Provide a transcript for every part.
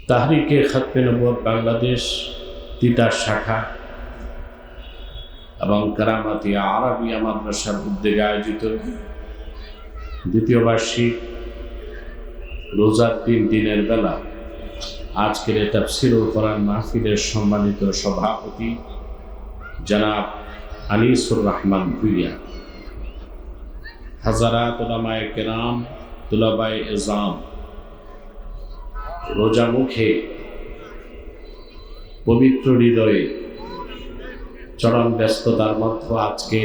তাহরিকে খতমে নবুয়ত বাংলাদেশ তিতাস শাখা এবং কারামাতিয়া আরাবিয়া মাদ্রাসার উদ্যোগে আয়োজিত দ্বিতীয় বার্ষিক রোজার 3 দিনের বেলা আজকের তাফসীরুল কোরআন মাহফিলের সম্মানিত সভাপতি জনাব আনিসুর রহমান ভুইয়া, হাজারাত উলামায়ে কেরাম, তুলাবায়ে ইজাম, রোজা মুখে পবিত্র হৃদয়ে চরম ব্যস্ততার মধ্যে আজকে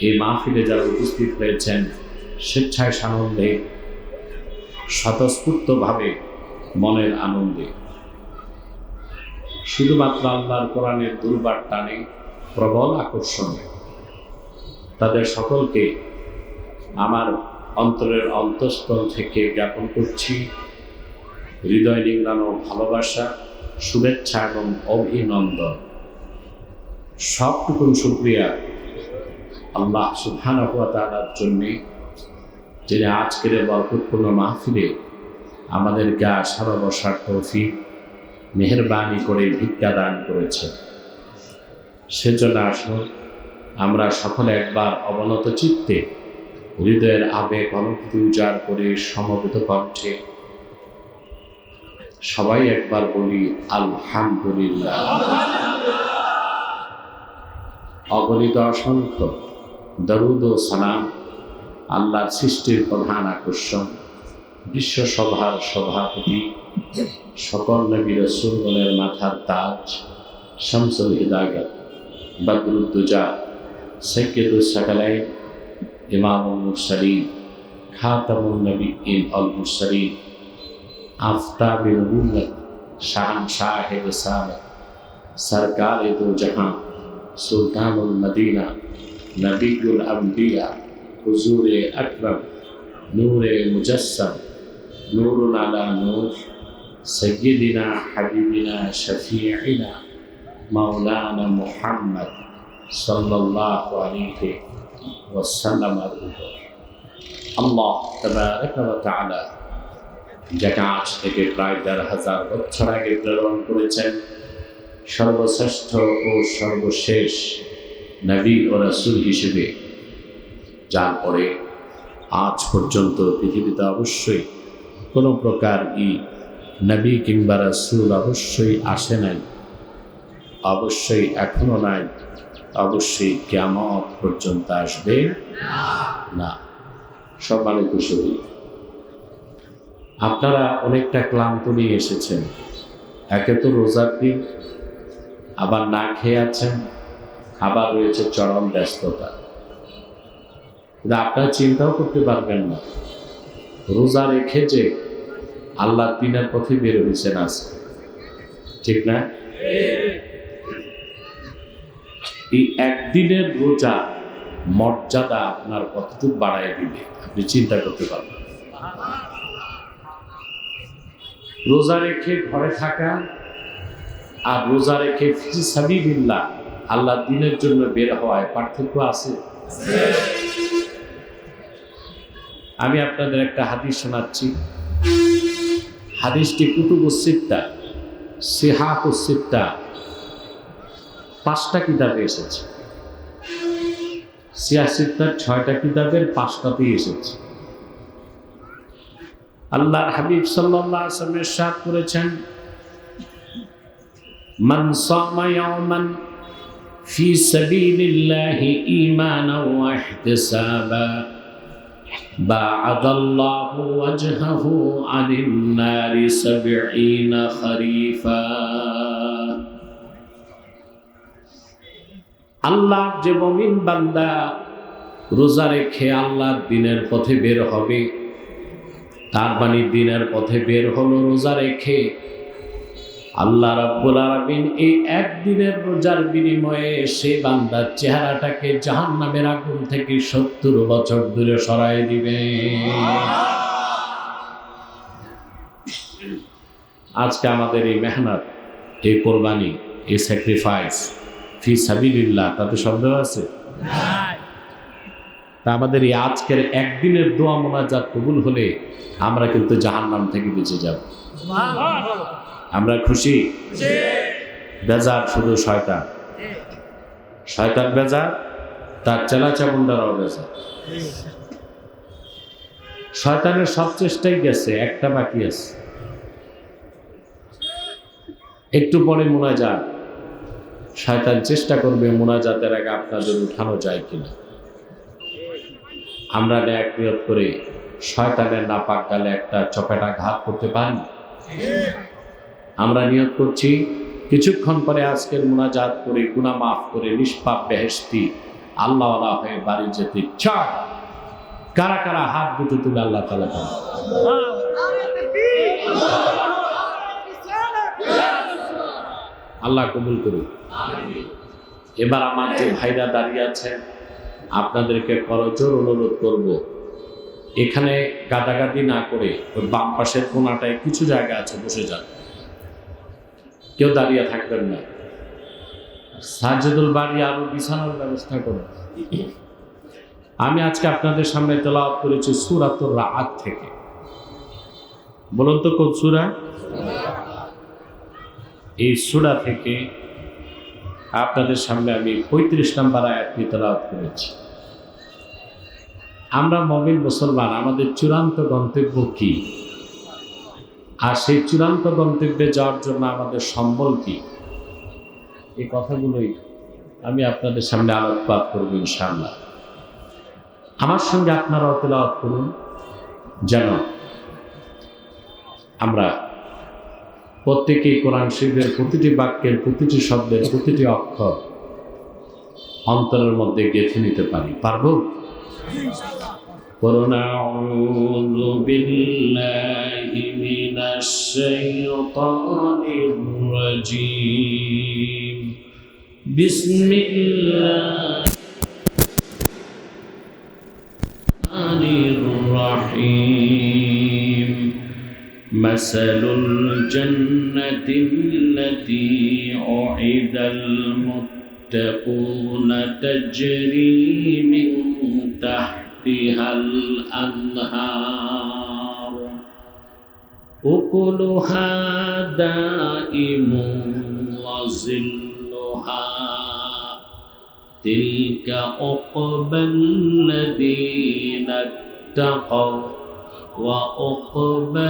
এই মাহফিলে যারা উপস্থিত হয়েছেন, স্বেচ্ছায় সানন্দে স্বতঃস্ফূর্তভাবে মনের আনন্দে শুধুমাত্র আল্লাহর কোরআনের দুর্বার টানে প্রবল আকর্ষণে তাদের সকলকে আমার অন্তরের অন্তঃস্থল থেকে জ্ঞাপন করছি হৃদয় নিংড়ানো ভালোবাসা, শুভেচ্ছা এবং অভিনন্দন। সবটুকুন শুকরিয়া আল্লাহ সুবহানাহু ওয়া তাআলার জন্যে, যিনি আজকের বরকতপূর্ণ মাহফিলে আমাদেরকে আসার বসার তৌফিক মেহেরবানি করে ভিক্ষা দান করেছেন। সেজন্য আসুন আমরা সকলে একবার অবনত চিত্তে হৃদয়ের আবেগ অনুভূতি উজাড় করে সমবেত কণ্ঠে সবাই একবার বলি আলহামদুলিল্লাহ। অগণিত অসংখ্য দরুদ ও সালাম আল্লাহর সৃষ্টির প্রধান আকর্ষণ, বিশ্বসভার সভাপতি, সকল নবী রাসূলগণের মাথার তাজ, শামসুল হিদায়াত, বদরুদ্দুজা, সাইয়্যিদুস সাকালাইন, ইমামুল মুরসালিন, খাতামুন নবিয়্যিন আল মুরসালিন, আফতাবে নবুওয়াত, শাহনশাহে রিসালাত, সরকারে দো জাহান, সুলতানুল মদিনা, নবিয়ুল আম্বিয়া, হুজুরে আকরাম, নূরে মুজাসসাম, নূরুন আলা নূর, সাইয়্যিদিনা হাবিবিনা শফিঈনা মাওলানা মুহাম্মদ সাল্লাল্লাহু আলাইহি ওয়াসাল্লাম। আল্লাহ তাবারাকা ওয়া তাআলা যাকে আজ থেকে প্রায় ১,৫০০ বছর আগে প্রেরণ করেছেন সর্বশ্রেষ্ঠ ও সর্বশেষ নবী ও রাসূল হিসেবে, যার পরে আজ পর্যন্ত পৃথিবীতে অবশ্যই কোনো প্রকার নবী কিংবা রাসূল অবশ্যই আসে নাই, অবশ্যই এখনো নাই, অবশ্যই কিয়ামত পর্যন্ত আসবে না। সম্মানিত সুধী, আপনারা অনেকটা ক্লান্ত নিয়ে এসেছেন। একে তো রোজার দিন, আবার না খেয়ে আছেন, আবার রয়েছে চরম ব্যস্ততা। কিন্তু আপনারা চিন্তাও করতে পারবেন না রোজা রেখে যে আল্লাহ দিনের পথে বের হয়েছেন আজকে, ঠিক না? এই একদিনের রোজা মর্যাদা আপনার কতটুকু বাড়ায় দিবে আপনি চিন্তা করতে পারবেন। রোজা রেখে ঘরে থাকা আর রোজা রেখে ফি সাবিলিল্লাহ আল্লাহ দিনের জন্য বের হওয়ায় পার্থক্য আছে। আমি আপনাদের একটা হাদিস শোনাচ্ছি। হাদিসটি কুতুবুস সিত্তা, সিহাহুস সিত্তা, 5টা কিতাবে এসেছে। সিহাহ সিত্তার 6টা কিতাবের 5টাতেই এসেছে। আল্লাহর হাবিব সাল্লাল্লাহু আলাইহি ওয়াসাল্লাম ইরশাদ করেছেন, মান সামা ইয়াওমান ফি সাবিলিল্লাহি ঈমানান ওয়া ইহতিসাবা বা'আদাল্লাহু ওয়াজহাহু আনিন নারি 70 খরিফা। আল্লাহর যে মুমিন বান্দা রোজা রেখে আল্লাহর দ্বীনের পথে বের হবে, তার মানে দ্বীনের পথে বের হলো রোজা রেখে, আল্লাহ রাব্বুল আলামিন এই একদিনের রোজার বিনিময়ে সে বান্দার চেহারাটাকে জাহান্নামের আগুন থেকে 70 বছর দূরে সরায় দিবে। আজকে আমাদের এই মেহনত, এই কোরবানি, এই স্যাক্রিফাইস ফি সাবিলিল্লাহ, তাতে সন্দেহ আছে? তা আমাদের এই আজকের একদিনের দোয়া মোনাজাত কবুল হলে আমরা কিন্তু জাহান্নাম থেকে বেঁচে যাব। আমরা খুশি? বেজার শুধু শয়তান, শয়তান বেজার, তার চেলা চামুন্ডারাও বেজার। শয়তানের সব চেষ্টাই গেছে, একটা বাকি আছে। একটু পরে মোনাজাত, শয়তান চেষ্টা করবে মোনাজাতের আগে আপনাদের উঠানো যায় কিনা। আমরা ন্যাক নিয়ত করে শয়তানের নাপাক গালে একটা চপেটা ঘাত করতে পারি। আমরা নিয়ত করছি কিছুক্ষণ পরে আজকের মোনাজাত করে গুনাহ মাফ করে নিষ্পাপ বেহেশতি আল্লাহওয়ালা হয়ে বাড়ি যেতে চায়। কারা কারা হাত দুটো তুলে আল্লাহ তাআলা বলেন? আল্লাহ কবুল করুন। এবার আমার যে ভাইরা দাঁড়িয়ে আছেন, আপনাদেরকে করজোর অনুরোধ করব, এখানে গাদাগাদি না করে ওই বাম পাশের কোনাটায় কিছু জায়গা আছে, বসে যান, কেউ দাঁড়িয়ে থাকবেন না। সাজ্জাদুল বাড়ি আরো বিছানার ব্যবস্থা করুন। আমি আজকে আপনাদের সামনে তেলাওয়াত করেছি সূরাতুর রাআদ থেকে। বলুন তো কোন সূরা? এই সূরা থেকে আপনাদের সামনে আমি 35 নম্বর আয়াতটি তেলাওয়াত করেছি। আমরা মুমিন মুসলমান, আমাদের চূড়ান্ত গন্তব্য কি, আর সেই চূড়ান্ত গন্তব্যে যাওয়ার জন্য আমাদের সম্বল কি, এই কথাগুলোই আমি আপনাদের সামনে আলোকপাত করব ইনশাআল্লাহ। আমার সঙ্গে আপনারাও তেলাওয়াত করুন, যেন আমরা প্রত্যেকেই কোরআন শরীফের প্রতিটি বাক্যের প্রতিটি শব্দের প্রতিটি অক্ষর অন্তরের মধ্যে গেঁথে নিতে পারি। পারবো? আউযু বিল্লাহি মিনাশ শাইতানির রাজীম। বিসমিল্লাহির রহমানির রহিম। مثل الجنة التي وعد المتقون تجري من تحتها الأنهار أكلها دائم وظلها تلك عقبى الذين اتقوا وعقبى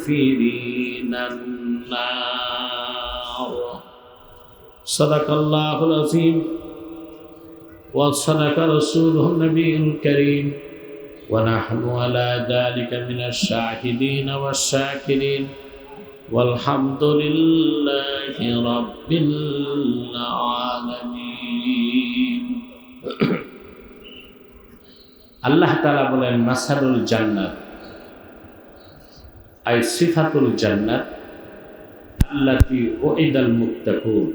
الكافرين النار صدق الله العظيم وصدق رسوله النبي الكريم ونحن على ذلك من الشاهدين والشاكرين والحمد لله رب العالمين আল্লাহ তাআলা বলেন মাসালুল জান্নাত আই সিফাতুল জান্নাত আল্লাতী উইদাল মুত্তাকুন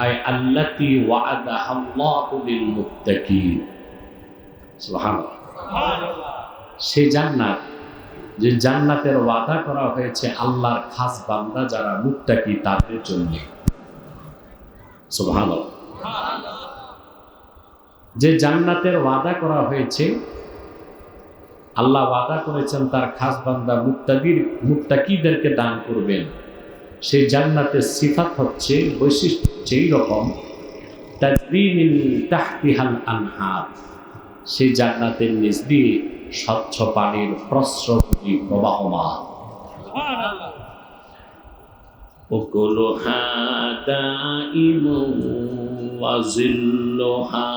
আই আল্লাতী ওয়া'আদাহাল্লাহু লিল মুত্তাকিন। সুবহানাল্লাহ। সেই জান্নাত, যে জান্নাতের ওয়াদা করা হয়েছে আল্লাহর খাস বান্দা যারা মুত্তাকি তাদের জন্য। সুবহানাল্লাহ। যে জান্নাতের ওয়াদা করা হয়েছে, আল্লাহ ওয়াদা করেছেন তার খাস বান্দা মুত্তাকিদেরকে দান করবেন, সেই জান্নাতের সিফাত হচ্ছে, বৈশিষ্ট্য হচ্ছে এইরকম, তাজরি মিন তাহতিহাল আনহার, সেই জান্নাতের নিচ দিয়ে স্বচ্ছ পানির প্রস্রবণী প্রবাহমান। উকুলুহা দাইমুন ওয়া জিল্লুহা,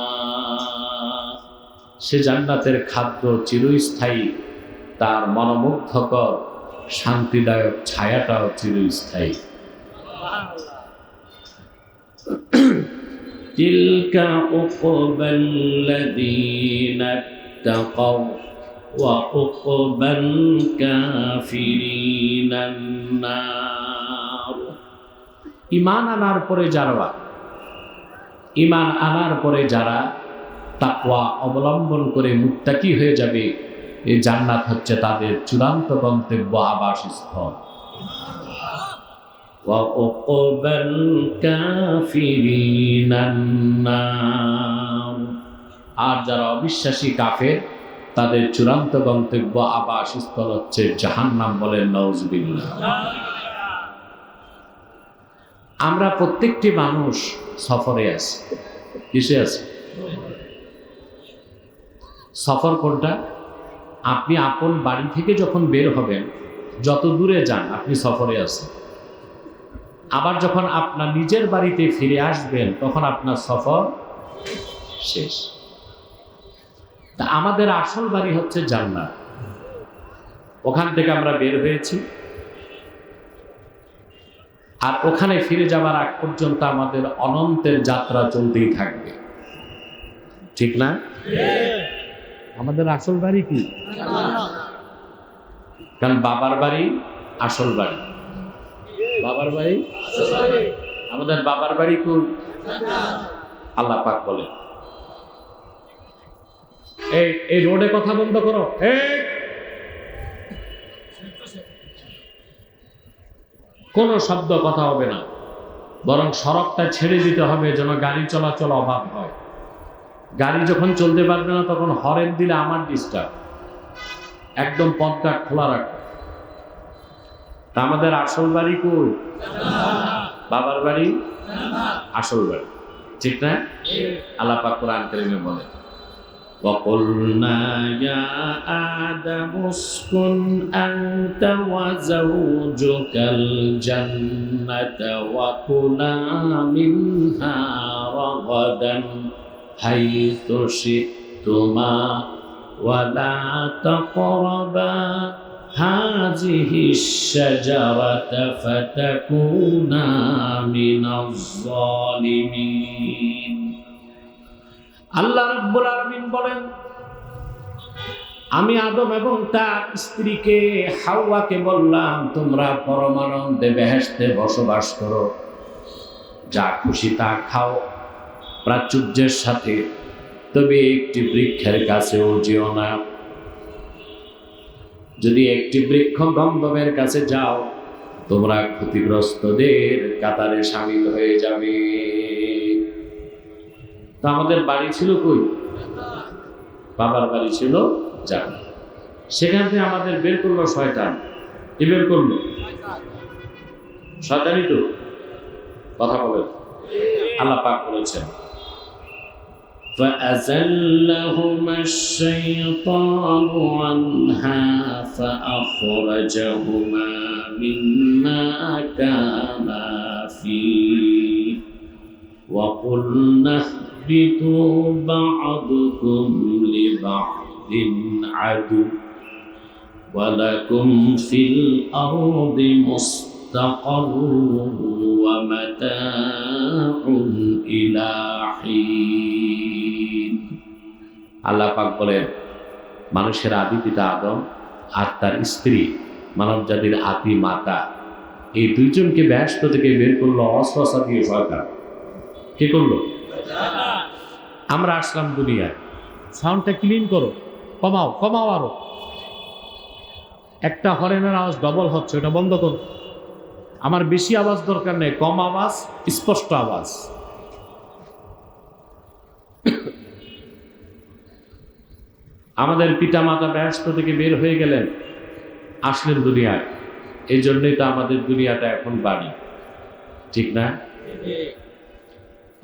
সে জান্নাতের খাদ্য চিরস্থায়ী, তার মনোমুগ্ধকর শান্তিদায়ক ছায়াটাও চিরস্থায়ী। তিলকা উকবাল্লাযীনা তাকাও ওয়া উকবাল কাফিরিনান নার। ঈমান আনার পরে যারা তাকওয়া অবলম্বন করে মুত্তাকি হয়ে যাবে, এই জান্নাত হচ্ছে তাদের চূড়ান্ত গন্তব্য, আবাসস্থল। ওয়া উকবাল কাফিরিনান নার, আর যারা অবিশ্বাসী কাফের তাদের চূড়ান্ত গন্তব্য আবাসস্থল হচ্ছে জাহান্নাম। বলেন নাউজুবিল্লাহ। আমরা প্রত্যেকটি মানুষ সফরে আছি। কিসে আছে? সফর কোনটা? আপনি আপন বাড়ি থেকে যখন বের হবেন, যত দূরে যান আপনি সফরে আছেন। আবার যখন আপনার নিজের বাড়িতে ফিরে আসবেন তখন আপনার সফর শেষ। তা আমাদের আসল বাড়ি হচ্ছে জান্নাত। ওখান থেকে আমরা বের হয়েছি, আর ওখানে ফিরে যাওয়ার আগ পর্যন্ত আমাদের অনন্তের যাত্রা চলতেই থাকবে। ঠিক না? আমাদের আসল বাড়ি কি? কারণ বাবার বাড়ি আসল বাড়ি। বাবার বাড়ি, আমাদের বাবার বাড়ি কোন? আল্লাহ পাক বলে, এই রোডে কথা বন্ধ করো, কোনো শব্দ কথা হবে না, বরং সড়কটা ছেড়ে দিতে হবে যেন গাড়ি চলাচল অবাধ হয়। গাড়ি যখন চলতে পারবে না তখন হরেন দিলে আমার ডিস্টার্ব। একদম পথঘাট খোলা রাখো। তা আমাদের আসল বাড়ি কই? বাবার বাড়ি আসল বাড়ি। ঠিক না? আল্লাহ পাক কোরআন কারীমে বলে, وَقُلْنَا يَا آدَمُ اسْكُنْ أَنْتَ وَزَوْجُكَ الْجَنَّةَ وَكُلَا مِنْهَا رَغَدًا حَيْثُ شِئْتُمَا وَلَا تَقْرَبَا هَذِهِ الشَّجَرَةَ فَتَكُونَا مِنَ الظَّالِمِينَ। আল্লাহ রাব্বুল আলামিন বলেন, আমি আদম এবং তার স্ত্রীকে হাওয়াকে বললাম, তোমরা পরমানন্দে বেহেশতে বসবাস করো, যা খুশি তা খাও প্রাচুর্যের সাথে, তবে একটি বৃক্ষের কাছেও যেও না। যদি একটি বৃক্ষ গন্ধবের কাছে যাও তোমরা ক্ষতিগ্রস্তদের কাতারে শামিল হয়ে যাবে। তো আমাদের বাড়ি ছিল কই? বাবার বাড়ি ছিল জান্নাত। সেখান থেকে আমাদের বের করলো শয়তান। কি বের করলো? শয়তানই তো। কথা বলেন। আল্লাহ পাক বলেছেন, فَأَزَلَّهُمَا الشَّيْطَانُ عَنْهَا فَأَخْرَجَهُمَا مِمَّا كَانَا فِيهِ وَقُلْنَا اهْبِطُوا بَعْضُكُمْ لِبَعْضٍ عَدُوٌّ وَلَكُمْ فِي الْأَرْضِ مُسْتَقَرٌّ وَمَتَاعٌ إِلَى حِينٍ। আল্লাহ পাক বলেন, মানুষের আদি পিতা আদম আর তার স্ত্রী মানব জাতির আদি মাতা, এই দুইজনকে বেহেশত থেকে বের করলো অস্ত্র দিয়ে সরকার। কি করলো? আমরা আসলাম দুনিয়ায়। সাউন্ডটা ক্লিন করো, কমাও কমাও, আরো একটা হরেনের আওয়াজ ডবল হচ্ছে, ওটা বন্ধ করো। আমার বেশি আওয়াজ দরকার নেই, কম আওয়াজ, স্পষ্ট আওয়াজ। আমাদের পিতা মাতা বেহেশত থেকে বের হয়ে গেলেন, আসলেন দুনিয়ায়। এই জন্যই তো আমাদের দুনিয়াটা এখন বাড়ি। ঠিক না?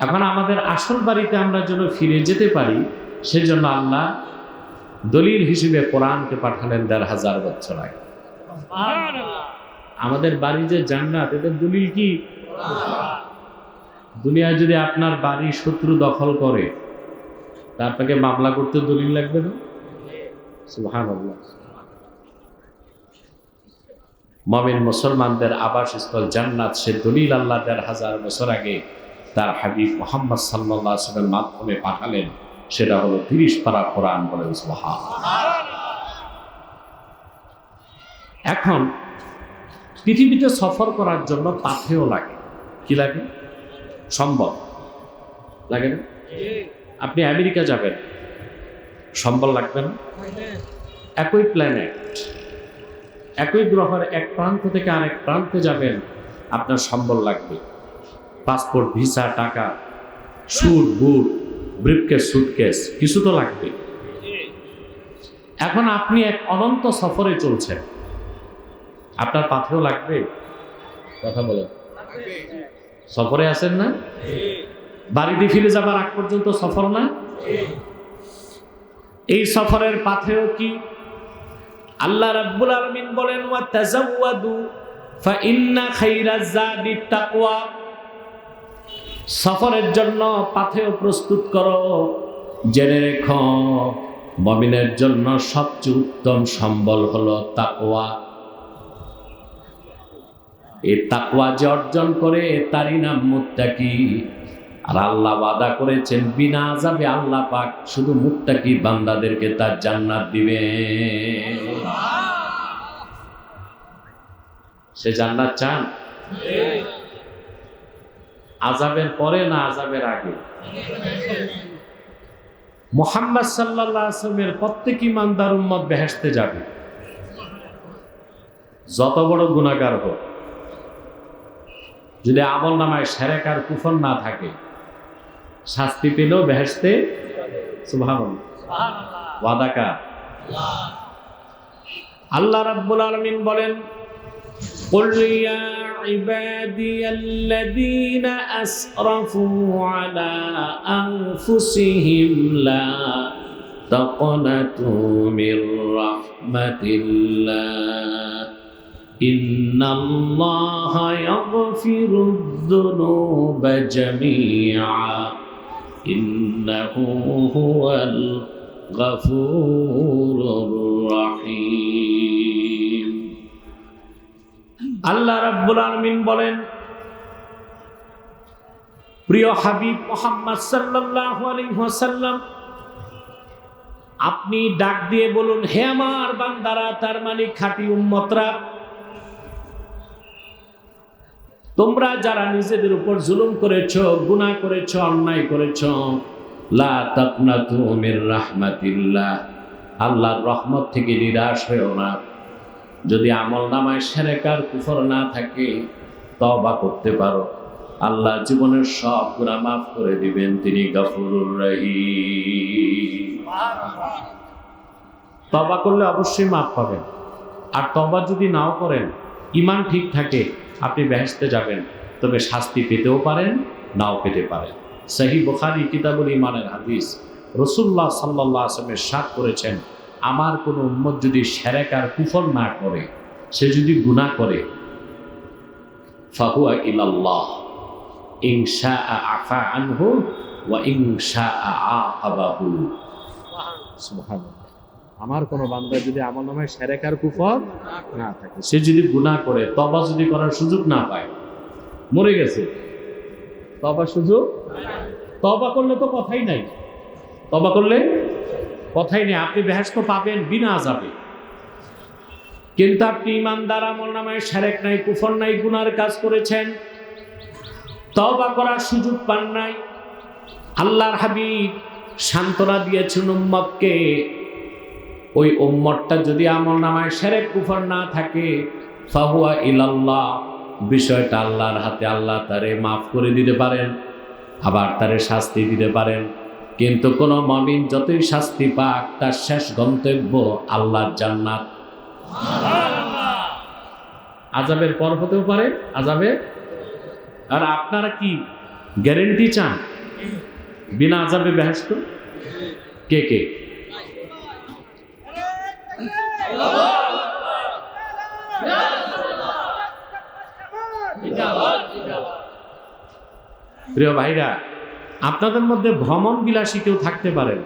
এখন আমাদের আসল বাড়িতে আমরা যেন ফিরে যেতে পারি, সেজন্য আল্লাহ দলিল হিসেবে কোরআনকে পাঠালেন ১৫০০ বছর আগে। আমাদের বাড়ি যে জান্নাত, এদের দলিল কি? দুনিয়ায় যদি আপনার বাড়ি শত্রু দখল করে, তা আপনাকে মামলা করতে দলিল লাগবে না? সুবহানাল্লাহ। মুমিন মুসলমানদের আবাসস্থল জান্নাত, সে দলিল আল্লাহ ১৫০০ বছর আগে তার হাবিব মুহাম্মদ সাল্লাল্লাহু আলাইহি ওয়াসাল্লামের মাধ্যমে পাঠালেন। সেটা হলো ৩০ পারা কোরআন। বলেন সুবহানাল্লাহ। এখন পৃথিবীতে সফর করার জন্য পাথেয় লাগে। কি লাগে? সম্বল লাগে না? আপনি আমেরিকা যাবেন, সম্বল লাগবে না? একই প্ল্যানেট, একই গ্রহের এক প্রান্ত থেকে আরেক প্রান্তে যাবেন, আপনার সম্বল লাগবে। পাসপোর্ট, ভিসা, টাকা, সুট, বুট, ব্রিফকেস, সুটকেস, কিছু তো লাগবে। এখন আপনি এক অনন্ত সফরে চলছেন, আপনার পাথেও লাগবে? কথা বলেন, সফরে আছেন না? বাড়িতে ফিরে যাবার আগ পর্যন্ত সফর না? এই সফরের পাথেও কি? আল্লাহ রাব্বুল আলামিন বলেন, ওয়া তাযাওয়াদু ফা ইন্না খায়রাজ যাদিত তাকওয়া। সফরের জন্য পাথেও প্রস্তুত করো, জেনে রেখো মুমিনের জন্য সবচেয়ে উত্তম সম্বল হলো তাকওয়া। এই তাকওয়া যে অর্জন করে তারই নাম মুত্তাকি। আর আল্লাহ ওয়াদা করেছেন বিনা আযাবে আল্লাহ পাক শুধু মুত্তাকি বান্দাদেরকে তার জান্নাত দিবে। সে জান্নাত চান? আযাবের পরে না আযাবের আগে? মুহাম্মদ সাল্লাল্লাহু আলাইহি ওয়াসাল্লামের প্রত্যেক ইমানদার উম্মত বেহেশতে যাবে, যত বড় গুনাহগার হোক। যদি আমল নামায় শিরক আর কুফর না থাকে, শাস্তি পেলেও বেহেশতে। সুবহানাল্লাহ, ওয়াদা কার? আল্লাহ রাব্বুল আলামিন বলেন, কুল ইয়া ইবাদিয়াল্লাযীনা আসরাফু আলা আনফুসিহিম লা তাকনাতু মির রাহমাতিল্লাহ ইন্নাল্লাহা ইয়াগফিরুয-যুনুবা জামিআ ইন্নাহু হুয়াল গফুরুর রহিম। আল্লাহ রাব্বুল আলামিন বলেন, প্রিয় হাবিব মুহাম্মদ সাল্লাল্লাহু আলাইহি ওয়াসাল্লাম, আপনি ডাক দিয়ে বলুন, হে আমার বান্দারা, তার মানে খাঁটি উম্মতরা, তোমরা যারা নিজেদের উপর জুলুম করেছো, গুনাহ করেছো, অন্যায় করেছো, লা তাকনাতু মির রাহমাতিল্লাহ, আল্লাহর রহমত থেকে নিরাশ হয়ো না। যদি আমল নামায় শিরক আর কুফর না থাকে, তওবা করতে পারো, আল্লাহ জীবনের সব গুনাহ মাফ করে দিবেন, তিনি গফুরুর রহিম। তওবা করলে অবশ্যই মাফ পাবেন। আর তওবা যদি নাও করেন, ঈমান ঠিক থাকে, আপনি বেহেশতে যাবেন, তবে শাস্তি পেতেও পারেন, নাও পেতে পারেন। সহিহ বুখারী কিতাবুল ঈমানের হাদিস, রাসূলুল্লাহ সাল্লাল্লাহু আলাইহি ওয়াসাল্লাম ইরশাদ করেছেন, আমার কোনো উম্মত যদি শিরক আর কুফর না করে, সে যদি গুনাহ করে, ফাহুয়া ইলাল্লাহ ইন শাআ আফা আনহু ওয়া ইন শাআ আকাবাহু। সুবহানাল্লাহ। আমার কোনো বান্দা যদি আমল নামায় শিরক আর কুফর না থাকে, সে যদি গুনাহ করে, তওবা যদি করার সুযোগ না পায়, মরে গেছে, তওবার সুযোগ। তওবা করলে তো কথাই নাই, তওবা করলে কথাই নেই, আপনি বেহেশত পাবেন বিনা আযাবে। কিন্তু আপনি ইমানদার, আমল নামায় শিরক নাই, কুফর নাই, গুনার কাজ করেছেন, তওবা করার সুযোগ পান নাই। আল্লাহর হাবিব সান্ত্বনা দিয়েছেন উম্মতকে, ওই উম্মতটা যদি আমল নামায় শিরক কুফর না থাকে, ফাহুয়া ইলাল্লাহ, বিষয়টা আল্লাহর হাতে, আল্লাহ তারে মাফ করে দিতে পারেন, আবার তারে শাস্তি দিতে পারেন। কিন্তু কোন মুমিন যতই শাস্তি পাক, তার শেষ গন্তব্য আল্লাহর জান্নাত। আযাবের পর হতেও পারে আযাবে। আর আপনারা কি গ্যারেন্টি চান বিনা আযাবে বেহেশত? কে কে? প্রিয় ভাইরা, আপনাদের মধ্যে ভ্রমণ বিলাসী কেউ থাকতে পারেন,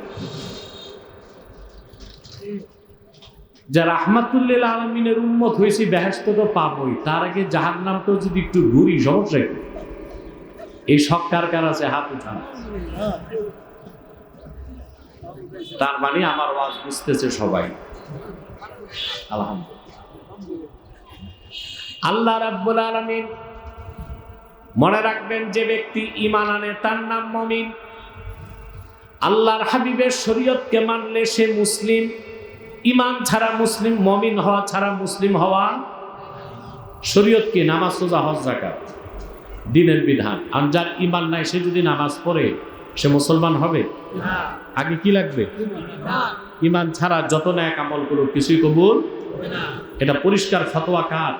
যা রাহমাতুল্লিল আলামিনের উম্মত হয়েছি, বেহেশত তো পাবই, তার আগে জাহান্নামটাও যদি একটু ঘুরি, সমস্যা কি? এই শখ কার কার আছে? হাত উঠান। তার মানে আমার ওয়াজ বুঝতেছে সবাই, আলহামদুলিল্লাহ। আল্লাহ রাব্বুল আলামিন, মনে রাখবেন, যে ব্যক্তি ঈমান আনে তার নাম মুমিন। আল্লাহর হাবিবের শরীয়তকে মানলে সে মুসলিম। ঈমান ছাড়া মুসলিম, মুমিন হওয়া ছাড়া মুসলিম হওয়া। শরীয়ত কি? নামাজ, রোজা, হজ, যাকাত, দ্বীনের বিধান। আর যার ঈমান নাই, সে যদি নামাজ পড়ে, সে মুসলমান হবে? আগে কি লাগবে? ঈমান ছাড়া যত নেক আমল করুক কিছুই কবুল। এটা পরিষ্কার ফতোয়া কার?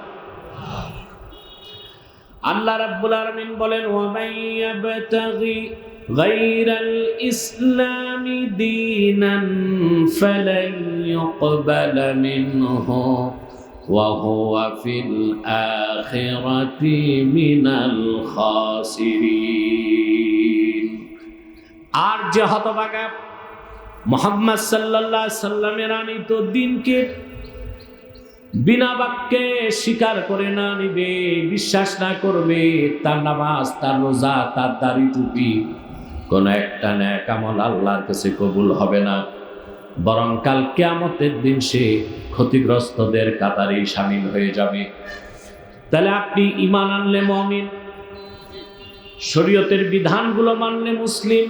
আল্লাহ রাব্বুল আলামিন বলেন, ওয়া মাইয়াবতাগি গায়রাল ইসলামি দীনান ফালান ইউকবালা মিনহু ওয়া হুয়া ফিল আখিরাতি মিনাল খাসিরিন। আর যে হতভাগা মুহাম্মদ সাল্লাল্লাহু আলাইহি সাল্লামের আনিত দ্বীনকে বিনা বাক্যে স্বীকার করে না নিবে, বিশ্বাস না করবে, তার নামাজ, তার রোজা, তার দাড়ি টুপি কোন একটা নেক আমল আল্লাহর কাছে কবুল হবে না, বরং কাল কিয়ামতের দিন সে ক্ষতিগ্রস্তদের কাতারে শামিল হয়ে যাবে। তাহলে আপনি ঈমান আনলে মুমিন, শরীয়তের বিধানগুলো মানলে মুসলিম,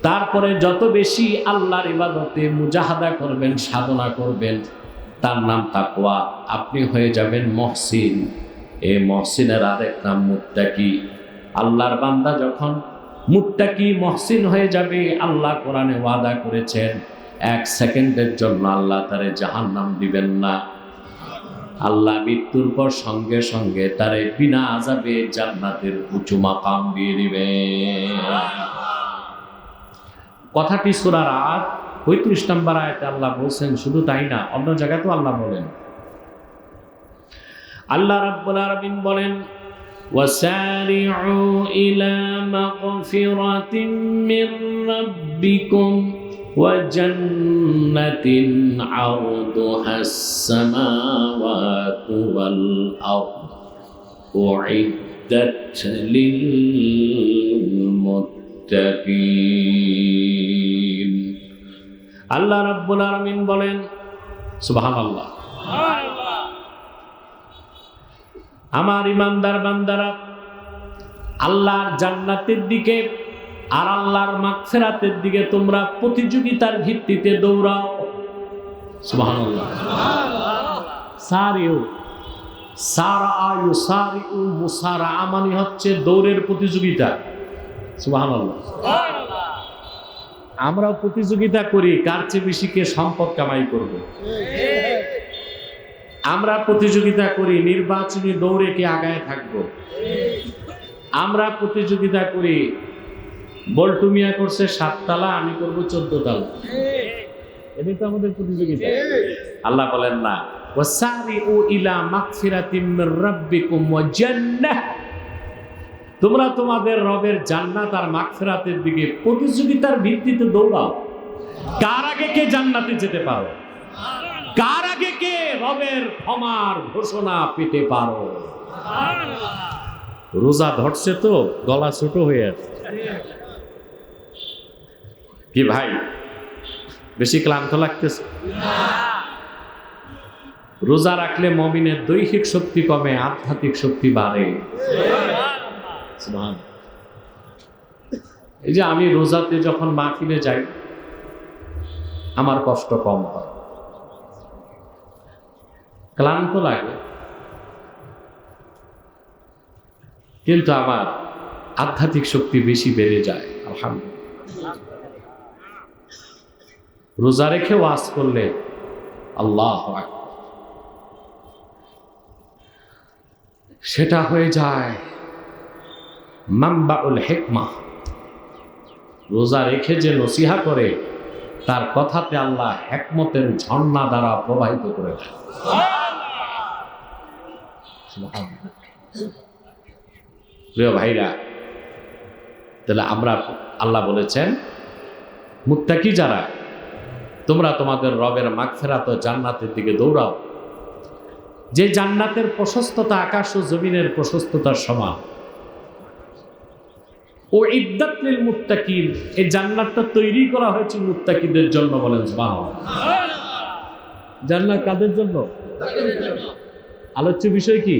তারপরে যত বেশি আল্লাহর ইবাদতে মুজাহাদা করবেন, সাধনা করবেন, তার নাম তাকওয়া, আপনি হয়ে যাবেন মুহসিন। এই মুহসিনের আরেক নাম মুত্তাকি। আল্লাহর বান্দা যখন মুত্তাকি মুহসিন হয়ে যাবে, আল্লাহ কোরআনে ওয়াদা করেছেন 1 সেকেন্ডের জন্য আল্লাহ তারে জাহান্নাম দিবেন না। আল্লাহ মৃত্যুর পর সঙ্গে সঙ্গে তারে বিনা আযাবে জান্নাতের উঁচু মাকাম দিয়ে দিবেন। কথাটি সূরা আদ 35 নম্বর আয়াতে আল্লাহ বলছেন। শুধু তাই না, অন্য জায়গাতেও আল্লাহ বলেন। আল্লাহ রাব্বুল আলামিন বলেন, ওয়াসারি'উ ইলা মাগফিরাতিন মির রাব্বিকুম ওয়া জান্নাতিন আরদুহাস সামাওয়াতু ওয়াল আরদ উ'ইদ্দাত লিল মুত্তাকিন। আল্লাহ রাব্বুল আলামিন বলেন, সুবহানাল্লাহ, আমার ইমানদার বান্দারা আল্লাহর জান্নাতের দিকে আর আল্লাহর মাগফিরাতের দিকে তোমরা প্রতিযোগিতার ভিত্তিতে দৌড়াও। সুবহানাল্লাহ। সারিউ, সারআ ইউসারিউ, মুসারাআ মানে হচ্ছে দৌড়ের প্রতিযোগিতা। সুবহানাল্লাহ। আমরাও প্রতিযোগিতা করি কার চেয়ে বেশি কে সম্পদ কামাই করবে। আমরা প্রতিযোগিতা করি নির্বাচনী দৌড়ে কে আগায় থাকবো। আমরা প্রতিযোগিতা করি বল্টু মিয়া করছে 7 তালা, আমি করব 14 তালা। এটাই তো আমাদের প্রতিযোগিতা। আল্লাহ বলেন না, ওয়াসারিউ ইলা মাগফিরাতিম মির রাব্বিকুম ওয়া জান্নাহ, তোমরা তোমাদের রবের জান্নাত আর মাগফিরাতের দিকে প্রতিযোগিতার ভিত্তিতে দৌড়াও। কার আগে কে জান্নাতে যেতে পারো, কার আগে কে রবের ক্ষমার ঘোষণা পেতে পারো। রোজা ধরছে তো গলা ছোট হয়ে আসছে। কি ভাই, বেশি ক্লান্ত লাগতেছে? রোজা রাখলে মুমিনের দৈহিক শক্তি কমে, আধ্যাত্মিক শক্তি বাড়ে। এই যে আমি রোজাতে যখন মাহফিলে যাই আমার কষ্ট কম হয়, ক্লান্ত লাগে, কিন্তু আমার আধ্যাত্মিক শক্তি বেশি বেড়ে যায়। আলহামদুলিল্লাহ। রোজা রেখে ওয়াজ করলে আল্লাহু আকবার, সেটা হয়ে যায় মানবাউল হিকমাহ। রোজা রেখে যে নসিহা করে তার কথাতে আল্লাহ হিকমতের ঝর্ণা দ্বারা প্রবাহিত করে দেয়। প্রিয় ভাইরা, তাহলে আমরা, আল্লাহ বলেছেন মুত্তাকি যারা, তোমরা তোমাদের রবের মাগফিরাত ও জান্নাতের দিকে দৌড়াও, যে জান্নাতের প্রশস্ততা আকাশ ও জমিনের প্রশস্ততার সমান। ও ইদ্দাত লিল মুত্তাকিন, এই জান্নাতটা তৈরি করা হয়েছে মুত্তাকিদের জন্য। বলেন সুবহানাল্লাহ। জান্নাত কাদের জন্য? আলোচ্য বিষয় কি?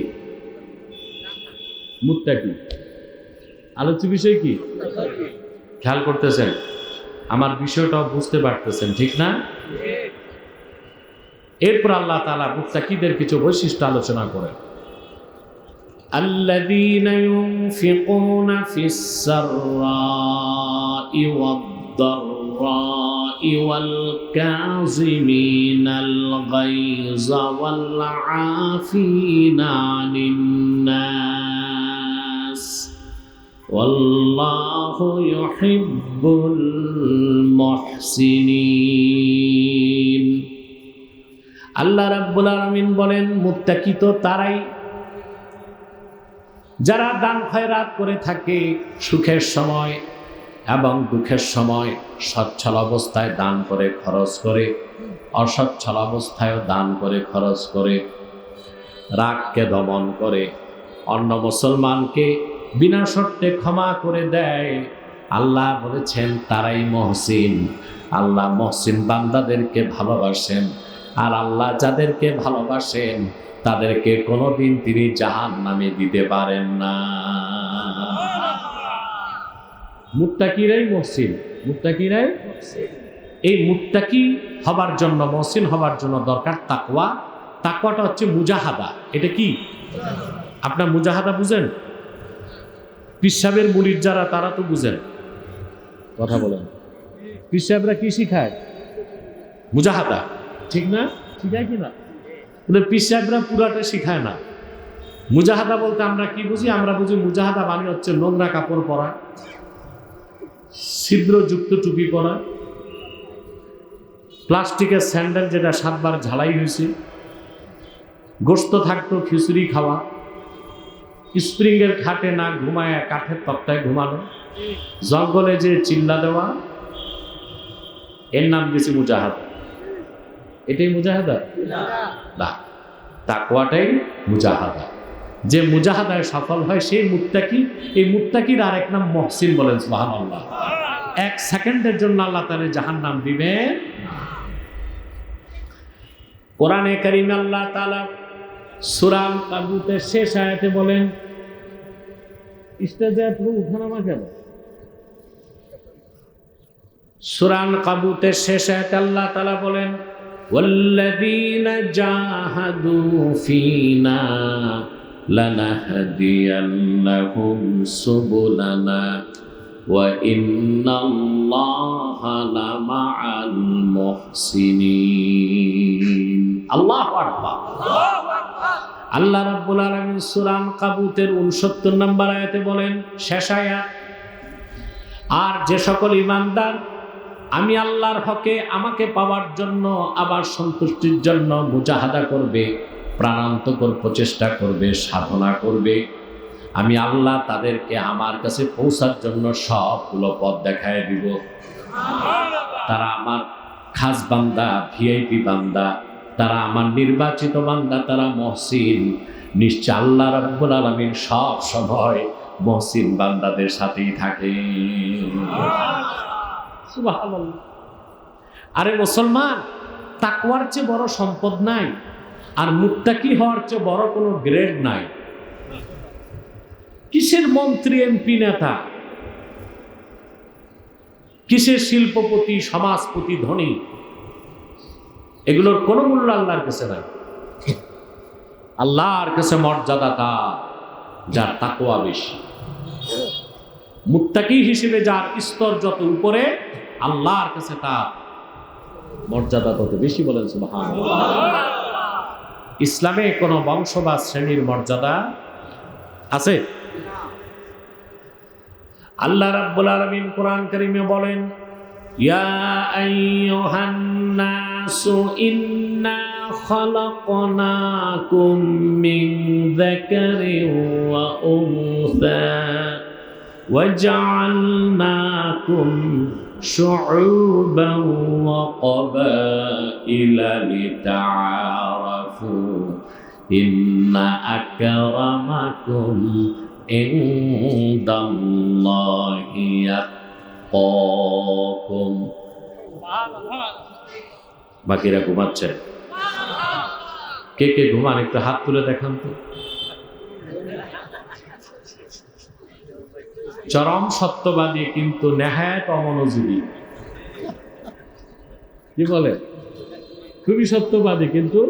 মুত্তাকি। আলোচ্য বিষয় কি? খেয়াল করতেছেন? আমার বিষয়টাও বুঝতে পারতেছেন, ঠিক না? এরপর আল্লাহ তাআলা মুত্তাকিদের কিছু বৈশিষ্ট্য আলোচনা করেন। الذين ينفقون في السراء والضراء والكاظمين الغيظ والعافين عن الناس والله يحب المحسنين। আল্লাহ রাব্বুল আলামিন বলেন, মুত্তাকি তো তারাই যারা দান খয়রাত করে থাকে সুখের সময় এবং দুঃখের সময়, সচ্ছল অবস্থায় দান করে খরচ করে, অসচ্ছল অবস্থায়ও দান করে খরচ করে, রাগকে দমন করে, অন্য মুসলমানকে বিনা শর্তে ক্ষমা করে দেয়। আল্লাহ বলেছেন তারাই মহসিন। আল্লাহ মহসিন বান্দাদেরকে ভালোবাসেন, আর আল্লাহ যাদেরকে ভালোবাসেন তাদেরকে কোনোদিন তিনি জাহান্নামে দিতে পারেন না। মুত্তাকিরাই মহসিন, মুত্তাকিরাই। এই মুত্তাকি হবার জন্য, মহসিন হবার জন্য দরকার তাকওয়া। তাকওয়াটা হচ্ছে মুজাহাদা। এটা কি? আপনার মুজাহাদা বুঝেন? পিসাবের মুরিদ যারা, তারা তো বুঝেন। কথা বলেন, পিসাবরা কি শিখায়? মুজাহাদা, ঠিক না? শিখায় কি না? পিসাবরা পুরাটা শিখায় না। মুজাহাদা বলতে আমরা কি বুঝি? আমরা বুঝি মুজাহাদা মানে হচ্ছে নোংরা কাপড় পরা, ছিদ্রযুক্ত টুপি পরা, প্লাস্টিকের স্যান্ডেল যেটা 7 বার ঝালাই হয়েছে, গোশত থাকতো খিচুড়ি খাওয়া, স্প্রিংয়ের খাটে না ঘুমায় কাঠের তক্তায় ঘুমানো, জঙ্গলে যে চিল্লা দেওয়া, এর নাম দিয়েছে মুজাহাদা। এটাই মুজাহাদা না, তাকওয়াটাই মুজাহাদা। যে মুজাহাদায় সফল হয় সেই মুত্তাকি। এই মুত্তাকির আরেক নাম মহসিন। বলেন সুবহানাল্লাহ। 1 সেকেন্ডের জন্য আল্লাহ তাআলা জাহান্নাম দিবেন। কোরআনে কারীমে আল্লাহ তাআলা সূরা আল-কাবুতের শেষ আয়াতে বলেন, স্টেজে পুরো উঠানামা কেন? সূরা আল-কাবুতের শেষ আয়াতে আল্লাহ তাআলা বলেন, ওয়াল্লাযীনা জাহাদু ফীনা লানাহদিয়ান্নাহুম সুবুলানা ওয়া ইন্নাল্লাহা লামাআল মুহসিনিন। আল্লাহু আকবার। আল্লাহ রাব্বুল আলামিন সূরা আল-কাবুতের 69 নম্বর আয়াতে বলেন, শেষ আয়াত, আর যে সকল ঈমানদার আমি আল্লাহর হকে আমাকে পাওয়ার জন্য, আবার সন্তুষ্টির জন্য মুজাহাদা করবে, প্রাণান্তকর প্রচেষ্টা করবে, সাধনা করবে, আমি আল্লাহ তাদেরকে আমার কাছে পৌঁছার জন্য সবগুলো পথ দেখায় দিব। তারা আমার খাস বান্দা, ভিআইপি বান্দা, তারা আমার নির্বাচিত বান্দা, তারা মহসিন। নিশ্চয় আল্লাহ রাব্বুল আলামিন সব সময় মহসিন বান্দাদের সাথেই থাকে। সুবহানাল্লাহ। আরে মুসলমান, তাকওয়ার চেয়ে বড় সম্পদ নাই, আর মুত্তাকি হওয়ার চেয়ে বড় কোনো গ্রেড নাই। কিসের মন্ত্রী, এমপি, নেতা, কিসের শিল্পপতি, সমাজপতি, ধনী, এগুলোর কোনো মূল্য আল্লাহর কাছে নাই। আল্লাহর কাছে মর্যাদা তার যার তাকওয়া বেশি। মুত্তাকি হিসেবে যার স্তর যত উপরে, আল্লাহর কাছে তার মর্যাদা তত বেশি। বলেন সুবহানাল্লাহ। ইসলামে কোনো বংশ বা শ্রেণীর মর্যাদা আছে? আল্লাহ রাব্বুল আলামিন কোরআন কারীমে বলেন, ইয়া আইয়ুহান নাসু ইন্না খালাকনাকুম মিন যাকারিন ওয়া উনসা وجعلناكم شعوبا وقبائل لتعارفوا إن أكرمكم عند الله يتقاكم। বাকিরা ঘুমাচ্ছে? কে কে ঘুমান একটু হাত তুলে দেখান তো। চরম সত্যবাদী কিন্তু নেহায়েত অমনোযোগী। কি বলে? খুবই সত্যবাদী কিন্তু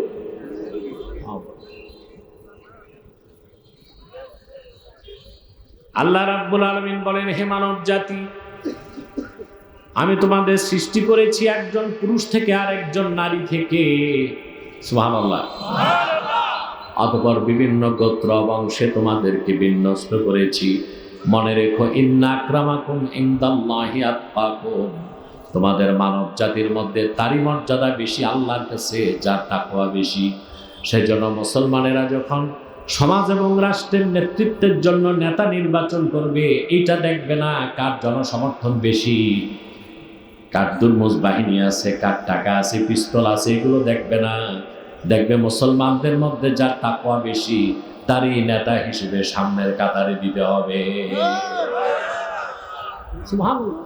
আল্লাহ রাব্বুল আলামিন বলেন, হে মানব জাতি, আমি তোমাদের সৃষ্টি করেছি একজন পুরুষ থেকে আর একজন নারী থেকে। সুবহানাল্লাহ। অতঃপর বিভিন্ন গোত্র বংশে তোমাদেরকে বিন্যস্ত করেছি। মনে রেখো, ইন্না আক্রামাকুম ইনদাল্লাহি আতকাকুম, তোমাদের মানব জাতির মধ্যে তারই মর্যাদা বেশি আল্লাহর কাছে যার তাকওয়া বেশি। সেই জন্য মুসলমানেরা যখন সমাজ এবং রাষ্ট্রের নেতৃত্বের জন্য নেতা নির্বাচন করবে, এইটা দেখবে না কার জনসমর্থন বেশি, কার দুর্মুজ বাহিনী আছে, কার টাকা আছে, পিস্তল আছে, এগুলো দেখবে না। দেখবে মুসলমানদের মধ্যে যার তাকওয়া বেশি তারই নেতা হিসেবে সামনের কাতারে দিতে হবে। সুবহানাল্লাহ।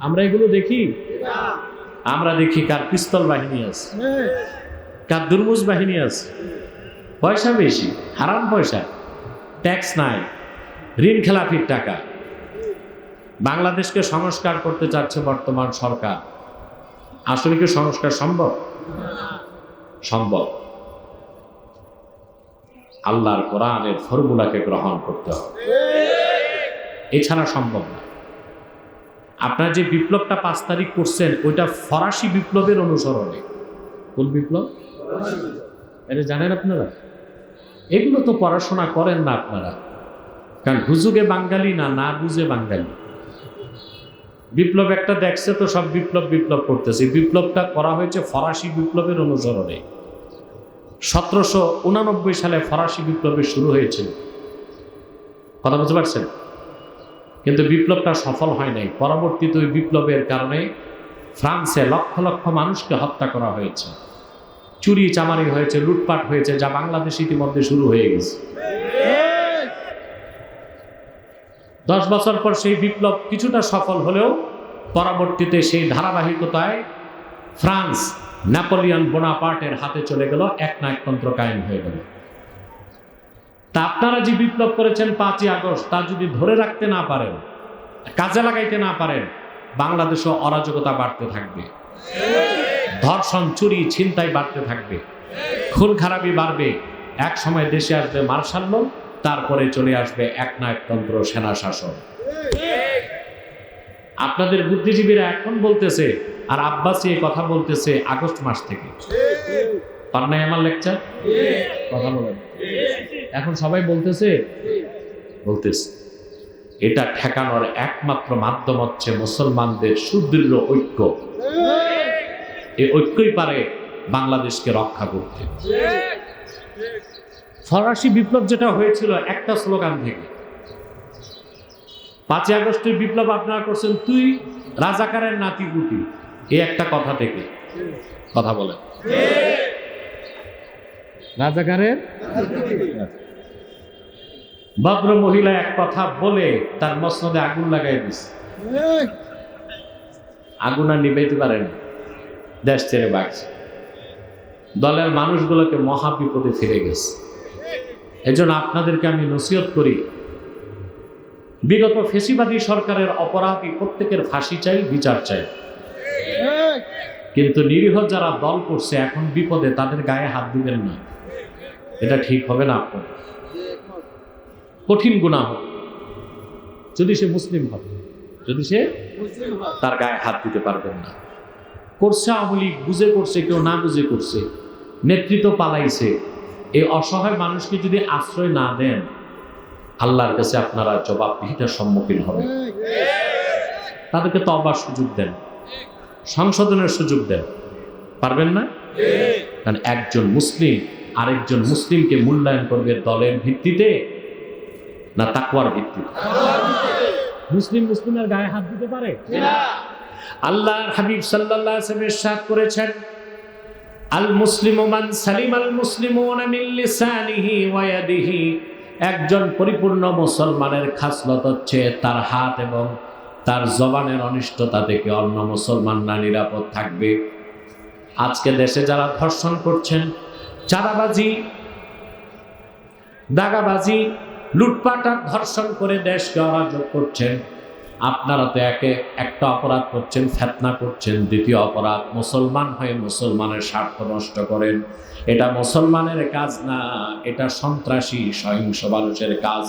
আমরা এগুলো দেখি? আমরা দেখি কার পিস্তল বাহিনী আছে, কার দুর্মুজ বাহিনী আছে, পয়সা বেশি, হারাম পয়সা, ট্যাক্স নাই, ঋণ খেলাপির টাকা। বাংলাদেশকে সংস্কার করতে চাচ্ছে বর্তমান সরকার। আসলে কি সংস্কার সম্ভব? সম্ভব। আল্লাহর কোরআনের ফর্মুলাকে গ্রহণ করতে হবে, এছাড়া সম্ভব না। আপনারা যে বিপ্লবটা 5 তারিখ করছেন, ওইটা ফরাসি বিপ্লবের অনুসরণে। কোন বিপ্লব? এটা জানেন আপনারা? এগুলো তো পড়াশোনা করেন না আপনারা, কারণ হুজুগে বাঙালি না, না বুঝে বাঙালি। বিপ্লব একটা দেখছে তো সব বিপ্লব বিপ্লব করতেছে। বিপ্লবটা করা হয়েছে ফরাসি বিপ্লবের অনুসরণে। 1789 সালে ফরাসি বিপ্লবের শুরু হয়েছিল। কথা বুঝতে পারছেন? কিন্তু বিপ্লবটা সফল হয় নাই। পরবর্তীতে ওই বিপ্লবের কারণে ফ্রান্সে লক্ষ লক্ষ মানুষকে হত্যা করা হয়েছে, চুরি চামারি হয়েছে, লুটপাট হয়েছে, যা বাংলাদেশ ইতিমধ্যে শুরু হয়ে গেছে। 10 বছর পর সেই বিপ্লব কিছুটা সফল হলেও পরবর্তীতে সেই ধারাবাহিকতায় ফ্রান্স নেপোলিয়ন বোনাপার্টের হাতে চলে গেল, একনায়কতন্ত্র কায়েম হয়ে গেল। তা আপনারা যে বিপ্লব করেছেন 5ই আগস্ট, তা যদি ধরে রাখতে না পারেন, কাজে লাগাইতে না পারেন, বাংলাদেশও অরাজকতা বাড়তে থাকবে, ধর্ষণ, চুরি, ছিনতাই বাড়তে থাকবে, খুন খারাপি বাড়বে। এক সময় দেশে আসবে মার্শাল ল, তারপরে চলে আসবে একনায়কতন্ত্র, সেনা শাসন। আপনাদের বুদ্ধিজীবীরা এখন বলতেছে, আর আব্বাসি এই কথা বলতেছে আগস্ট মাস থেকে। পার নাই আমার লেকচার? কথা বলেন। এখন সবাই বলতেছে। এটা ঠেকানোর একমাত্র মাধ্যম হচ্ছে মুসলমানদের সুদৃঢ় ঐক্য। এই ঐক্যই পারে বাংলাদেশকে রক্ষা করতে। ফরাসি বিপ্লব যেটা হয়েছিল একটা স্লোগান থেকে। 5ই আগস্টের বিপ্লব আপনারা করছেন তুই রাজাকারের নাতিপুতি, এই একটা কথা থেকে। কথা বলেন। রাজাকারের ভদ্র মহিলা এক কথা বলে তার মসনদে আগুন লাগাই দিছে। আগুন আর নিবাইতে পারেন, দেশ ছেড়ে বাগছে। দলের মানুষগুলোকে মহা বিপদে ফিরে গেছে। এজন্য আপনাদেরকে আমি নসিহত করি, বিগত ফেসিবাদী সরকারের অপরাধী প্রত্যেকের ফাঁসি চাই, বিচার চাই। কিন্তু নিরীহ যারা দল করছে এখন বিপদে, তাদের গায়ে হাত দিবেন না। এটা ঠিক হবে না। আপনার কঠিন গুনাহ হবে যদি সে মুসলিম হবে, যদি সে তার গায়ে হাত দিতে পারবেন না। করছে আওয়ামী লীগ, বুঝে করছে, কেউ না বুঝে করছে, নেতৃত্ব পালাইছে। এই অসহায় মানুষকে যদি আশ্রয় না দেন, আল্লাহর কাছে আপনারা জবাবদিহিতার সম্মুখীন হবেন। তাদেরকে তওবার সুযোগ দেন, সংশোধনের সুযোগ দেন। পারবেন না? কারণ একজন মুসলিম আরেকজন মুসলিমকে মূল্যায়ন করবে দলের ভিত্তিতে না তাকওয়ার ভিত্তিতে? মুসলিম মুসলিমের গায়ে হাত দিতে পারে? আল্লাহর হাবিব সাল্লাল্লাহু আলাইহি ওয়াসাল্লাম ইরশাদ করেছেন, আল মুসলিমু মান সালিমাল মুসলিমুনা মিন লিসানিহি ওয়া ইয়াদিহি। একজন পরিপূর্ণ মুসলমানের খাসলত হচ্ছে তার হাত এবং তার জবানের অনিষ্টতা থেকে অন্য মুসলমানরা নিরাপদ থাকবে। আজকে দেশে যারা ধর্ষণ করছেন, চাঁদাবাজি, দাগাবাজি, লুটপাট আর ধর্ষণ করে দেশকে অরাজক করছেন, আপনারা তো একটা অপরাধ করছেন, ফিতনা করছেন। দ্বিতীয় অপরাধ, মুসলমান হয়ে মুসলমানের স্বার্থ নষ্ট করেন। এটা মুসলমানের কাজ না, এটা সন্ত্রাসী সহিংস মানুষের কাজ।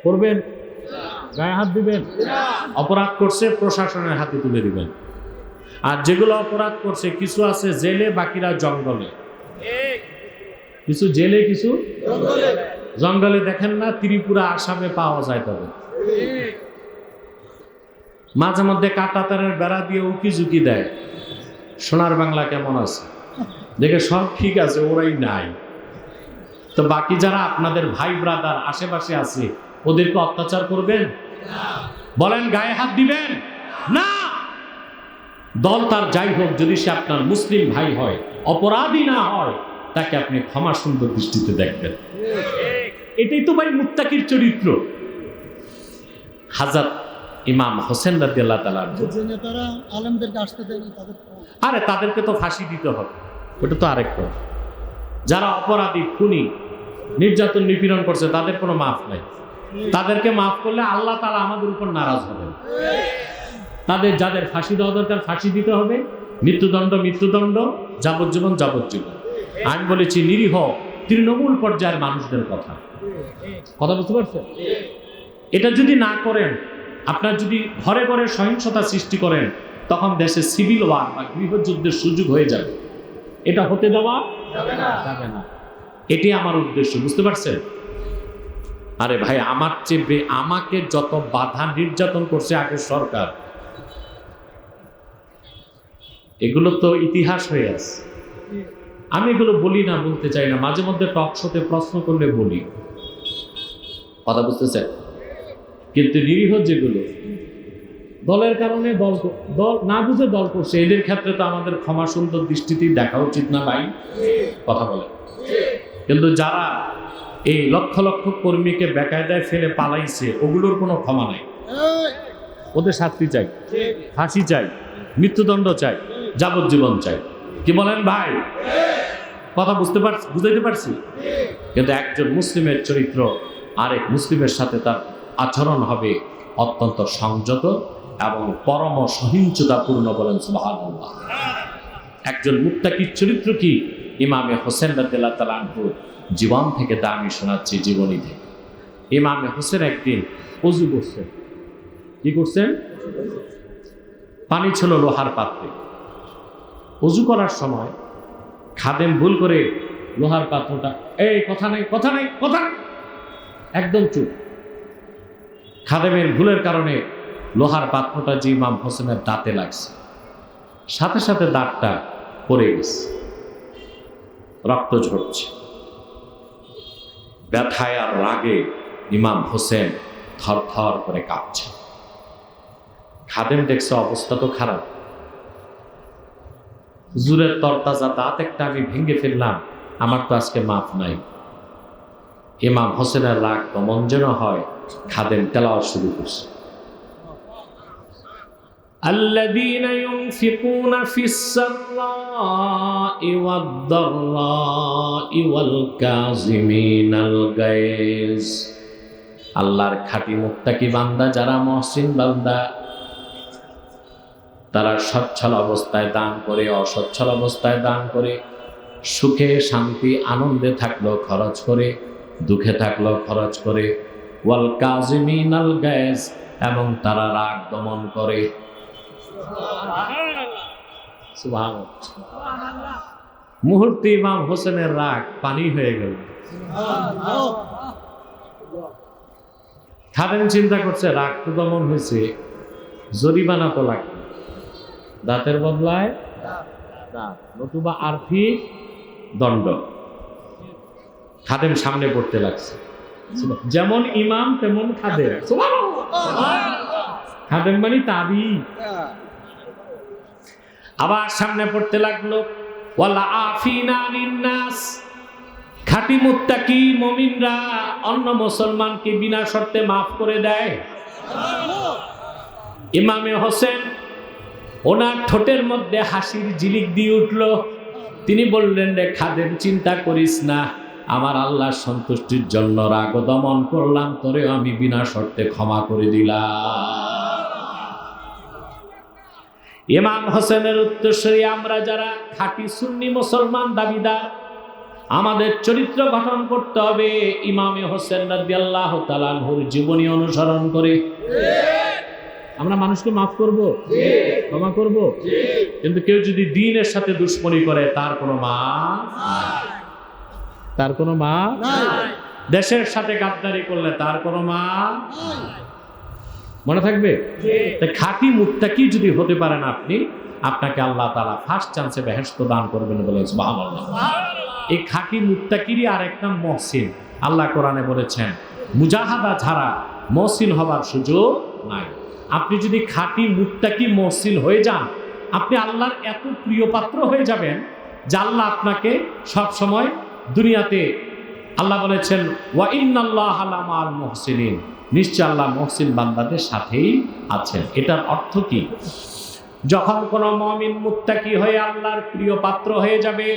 করবেন? গায়ে হাত দিবেন? অপরাধ করছে প্রশাসনের হাতে তুলে দিবেন। আর যেগুলো অপরাধ করছে কিছু আছে জেলে, বাকিরা জঙ্গলে। কিছু জেলে, কিছু জঙ্গলে। দেখেন না ত্রিপুরা, আসামে পাওয়া যায় তবে মাঝে মধ্যে কাঁটাতারের বেড়া দিয়ে উকি ঝুঁকি দেয়, সোনার বাংলা কেমন আছে দেখে সব ঠিক আছে, ওরাই নাই। তো বাকি যারা আপনাদের ভাই ব্রাদার আশেপাশে আছে ওদেরকে অত্যাচার করবেন? বলেন গায়ে হাত দিবেন না? দল তার যাই হোক, যদি সে আপনার মুসলিম ভাই হয়, অপরাধী না হয়, তাকে আপনি ক্ষমা সুন্দর দৃষ্টিতে দেখবেন। এটাই তো ভাই মুত্তাকির চরিত্র। হাজরত ইমাম হোসেন রাদিয়াল্লাহু তাআলা, যে নেতারা আলেমদেরকে আসতে দেয়নি তাদের, আরে তাদেরকে তো ফাঁসি দিতে হবে, ওটা তো আরেকটা। যারা অপরাধী, খুনি, নির্যাতন নিপীড়ন করছে তাদের কোনো মাফ নাই। তাদেরকে মাফ করলে আল্লাহ তাআলা আমাদের উপর নারাজ হবেন। তাদের যাদের ফাঁসি দেওয়া দরকার ফাঁসি দিতে হবে, মৃত্যুদণ্ড মৃত্যুদণ্ড, যাবজ্জীবন যাবজ্জীবন। আমি বলেছি নিরীহ তৃণমূল পর্যায়ের মানুষদের কথা বুঝতে পারছেন? এটা যদি না করেন, আপনার যদি ঘরে ঘরে সহিংসতা সৃষ্টি করেন, তখন দেশে সিভিল ওয়ার বা গৃহযুদ্ধের সুযোগ হয়ে যাবে। এটা হতে দেওয়া যাবে না। এটি আমার উদ্দেশ্য, বুঝতে পারছেন? আরে ভাই, আমার চেয়ে আমাকে যত বাধা নির্যাতন করছে আগের সরকার, এগুলো তো ইতিহাস হয়ে আছে। আমি এগুলো বলি না, বলতে চাই না, মাঝে মধ্যে টক শোতে প্রশ্ন করলে বলি, কথা বুঝতেছেন? কিন্তু নিরীহ যেগুলো দলের কারণে দল না বুঝে দল করছে, এদের ক্ষেত্রে তো আমাদের ক্ষমা সুন্দর দৃষ্টিতেই দেখা উচিত না ভাই? কথা বলে। কিন্তু যারা এই লক্ষ লক্ষ কর্মীকে বেকায়দায় ফেলে পালাইছে, ওগুলোর কোনো ক্ষমা নাই। ওদের শাস্তি চাই, ফাঁসি চাই, মৃত্যুদণ্ড চাই, যাবজ্জীবন চাই। কি বলেন ভাই? কথা বুঝাইতে পারছি? কিন্তু একজন মুসলিমের চরিত্র আরেক মুসলিমের সাথে তার আচরণ হবে অত্যন্ত সংযত এবং পরম সহিংসতাপূর্ণ। বলেন সুবহানাল্লাহ। একজন মুত্তাকির চরিত্র কি? ইমামে হোসেন রাদিয়াল্লাহু তাআলা আনহু জীবন থেকে তা আমি শোনাচ্ছি, জীবনী থেকে। ইমামে হোসেন একদিন ওযু করছেন। কি করছেন? পানি ছিল লোহার পাত্রে। ওযু করার সময় খাদেম ভুল করে লোহার পাত্রটা, এই কথা নাই কথা নাই কথা নাই, একদম চুপ। খাদেমের ভুলের কারণে লোহার পাত্রটা যে ইমাম হোসেনের দাঁতে লাগছে, সাথে সাথে দাঁতটা পড়ে গেছে, রক্ত ঝরছে। ব্যথায় আর রাগে ইমাম হোসেন থর থর করে কাঁপছে। খাদেম দেখছে অবস্থা তো খারাপ, হুজুরের তরতাজা দাঁত একটা আমি ভেঙে ফেললাম, আমার তো আজকে মাফ নাই। ইমাম হোসেনের রাগ দমন যেন হয়, খাদেম তেলাওয়াত শুরু করছে, الذين ينفقون في السراء والضراء والكاظمين الغيظ। আল্লাহর খাঁটি মুত্তাকি বান্দা যারা মহসিন বান্দা, তারা সচ্ছল অবস্থায় দান করে, অসচ্ছল অবস্থায় দান করে, সুখে শান্তি আনন্দে থাকলো খরচ করে, দুঃখে থাকলো খরচ করে। ওয়াল কাযিমিনাল গায়জ, এবং তারা রাগ দমন করে। সুবহানাল্লাহ। মুহূর্তে ইমাম হোসেনের রাগ পানি হয়ে গেল। খাদেম চিন্তা করছে, রাগ তো দমন হয়েছে, জরিমানা তো লাগবে, দাঁতের বদলায় দাঁত, নতুবা আর্থিক দণ্ড। খাদেম সামনে পড়তে লাগছে, যেমন ইমাম তেমন খাদেম। খাদেম মানে তাবি। আবার সামনে পড়তে লাগলো, ওয়ালা আফিনা আনিন নাস। খাঁটি মুত্তাকি মুমিনরা অন্য মুসলমানকে বিনা শর্তে মাফ করে দেয়। ইমামে হোসেন ওনার ঠোঁটের মধ্যে হাসির ঝিলিক দিয়ে উঠল। তিনি বললেন, রে খাদেম, চিন্তা করিস না, আমার আল্লাহর সন্তুষ্টির জন্য রাগ দমন করলাম, তোরেও আমি বিনা শর্তে ক্ষমা করে দিলাম। ইমাম হোসেনের উত্তরসূরি আমরা যারা খাঁটি সুন্নি মুসলমান দাবিদার, আমাদের চরিত্র গঠন করতে হবে ইমামে হোসেন রাদিয়াল্লাহু তাআলা আনহুর জীবনী অনুসরণ করে। আমরা মানুষকে মাফ করব, ক্ষমা করব, কিন্তু কেউ যদি দ্বীনের সাথে দুশ্মনী করে তার কোনো মাফ, দেশের সাথে গাদ্দারি করলে তার কোনো মাফ মনে থাকবে। খাঁটি মুত্তাকি যদি হতে পারেন আপনি, আপনাকে আল্লাহ তাআলা ফার্স্ট চান্সে বেহেশত দান করবেন বলে সুবহানাল্লাহ। এই খাঁটি মুত্তাকিরই আরেকটা মহসিন। আল্লাহ কোরআনে বলেছেন মুজাহাদা ছাড়া মহসিন হবার সুযোগ নাই। আপনি যদি খাঁটি মুত্তাকি মহসিন হয়ে যান, আপনি আল্লাহর এত প্রিয় পাত্র হয়ে যাবেন যে আল্লাহ আপনাকে সব সময় দুনিয়াতে, আল্লাহ বলেছেন ওয়া ইন্নাল্লাহা লামাল মুহসিনিন, নিশ্চয় আল্লাহ মুহসিন বান্দাদের সাথেই আছেন। এটার অর্থ কি? যখন কোনো মুমিন মুত্তাকি হয়ে আল্লাহর প্রিয় পাত্র হয়ে যাবে,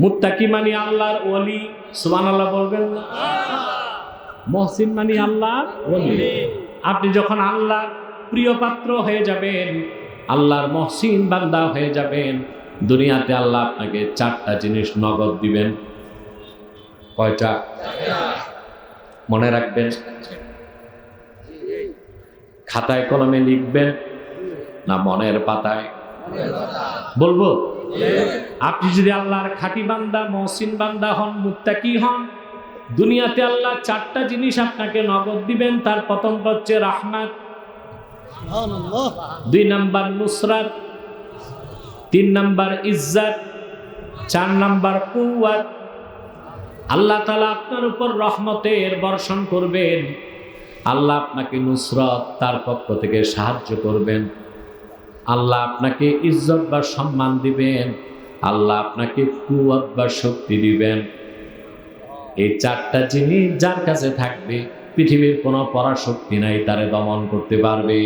মুত্তাকি মানে আল্লাহর ওলি, সুবহানাল্লাহ বলবেন না? মুহসিন মানে আল্লাহর ওলি। আপনি যখন আল্লাহর প্রিয় পাত্র হয়ে যাবেন, আল্লাহর মুহসিন বান্দা হয়ে যাবেন, দুনিয়াতে আল্লাহ আপনাকে 4টা জিনিস নগদ দিবেন। কয়টা? মনে রাখবেন, খাতায় কলমে লিখবেন না মনের পাতায়? বলবো, আপনি যদি আল্লাহর খাঁটি বান্দা, মুহসিন বান্দা হন, মুত্তাকি হন, দুনিয়াতে আল্লাহ 4টা জিনিস আপনাকে নগদ দিবেন। তার প্রথমটা হচ্ছে রাহমাত, 2 নাম্বার নুসরাত, 3 নাম্বার ইজ্জত, 4 নাম্বার কুওয়াত। আল্লাহ তাআলা আপনার উপর রহমতের বর্ষণ করবেন। আল্লাহ আপনাকে নুসরত, তার পক্ষ থেকে সাহায্য করবেন। আল্লাহ আপনাকে ইজ্জত বা সম্মান দিবেন। আল্লাহ আপনাকে কুওয়াত বা শক্তি দিবেন। এই 4টা জিনিস যার কাছে থাকবে, পৃথিবীর কোনো পরাশক্তি নাই তারে দমন করতে পারবে।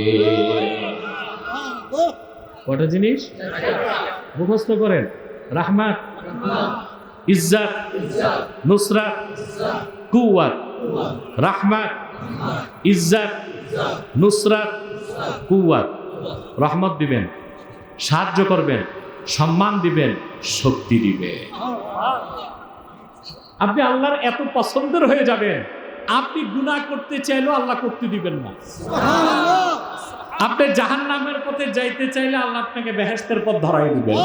কটা জিনিস মুখস্থ করেন? রাহমাত, ইজ্জত, নুসরাত, কুওয়াত। রাহমাত, ইজ্জত, নুসরাত, কুওয়াত। রহমত দিবেন, সাহায্য করবেন, সম্মান দিবেন, শক্তি দিবেন। আপনি আল্লাহর এত পছন্দের হয়ে যাবেন, আপনি গুনাহ করতে চাইলেও আল্লাহ করতে দিবেন না। আপনি জাহান্নামের পথে যাইতে চাইলে আল্লাহ আপনাকে বেহেশতের পথ ধরাই দিবেন।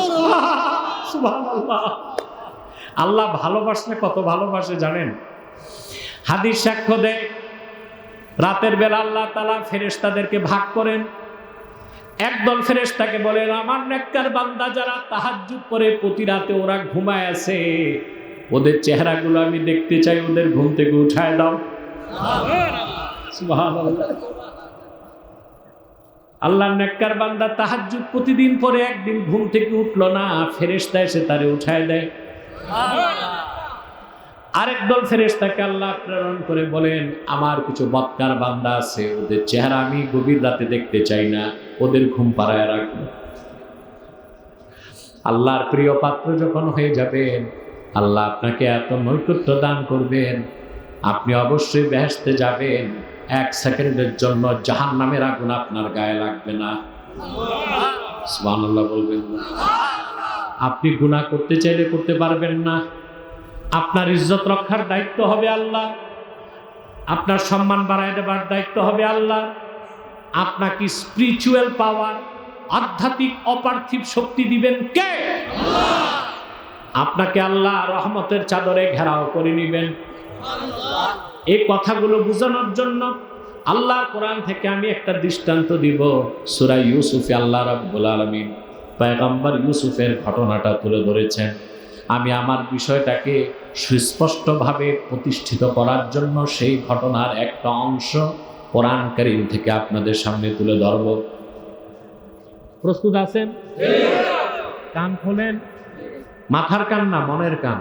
সুবহানাল্লাহ। আল্লাহ ভালোবাসলে কত ভালোবাসে জানেন? হাদিস সাক্ষ্য দেয়, রাতের বেলা আল্লাহ তাআলা ফেরেশতাদেরকে ভাগ করেন। একদল ফেরেশতাকে বলেন, আমার নেককার বান্দা যারা তাহাজ্জুদ করে প্রতি রাতে ওরা ঘুমায় আছে, ওদের চেহারাগুলো আমি দেখতে চাই, ওদের ঘুম থেকে উঠায় দাও। সুবহানাল্লাহ। আল্লাহর নেককার বান্দা তাহাজ্জুদ প্রতিদিন পরে একদিন ঘুম থেকে উঠলো না, ফেরেশতা এসে তারে উঠায় দেয়। আরেক দল ফেরেশতাকে আল্লাহ প্রেরণ করে বলেন, আমার কিছু বদকার বান্দা আছে, ওদের চেহারা আমি গভীর রাতে দেখতে চাই না, ওদের ঘুম পাড়ায় রাখো। আল্লাহর প্রিয় পাত্র যখন হয়ে যাবেন, আল্লাহ আপনাকে এত নৈকট্য দান করবেন, আপনি অবশ্যই বেহেশতে যাবেন। 1 সেকেন্ডের জন্য জাহান্নামের আগুন আপনার গায়ে লাগবে না। সুবহানাল্লাহ বলবেন না? আপনি গুনাহ করতে চাইলে করতে পারবেন না। আপনার ইজ্জত রক্ষার দায়িত্ব হবে আল্লাহ, আপনার সম্মান বাড়ায় দেবার দায়িত্ব হবে আল্লাহ। আপনাকে স্পিরিচুয়াল পাওয়ার, আধ্যাত্মিক অপার্থিব শক্তি দিবেন কে? আপনাকে আল্লাহ রহমতের চাদরে ঘেরাও করে নেবেন। এই কথাগুলো বোঝানোর জন্য আল্লাহ কোরআন থেকে আমি একটা দৃষ্টান্ত দিব। সূরা ইউসুফে আল্লাহ রাব্বুল আলামিন পয়গম্বর ইউসুফের ঘটনাটা তুলে ধরেছেন। আমি আমার বিষয়টাকে সুস্পষ্টভাবে প্রতিষ্ঠিত করার জন্য সেই ঘটনার একটা অংশ কোরআন কারীম থেকে আপনাদের সামনে তুলে ধরব। প্রস্তুত আছেন? কান খোলেন। মাথার কান না, মনের কান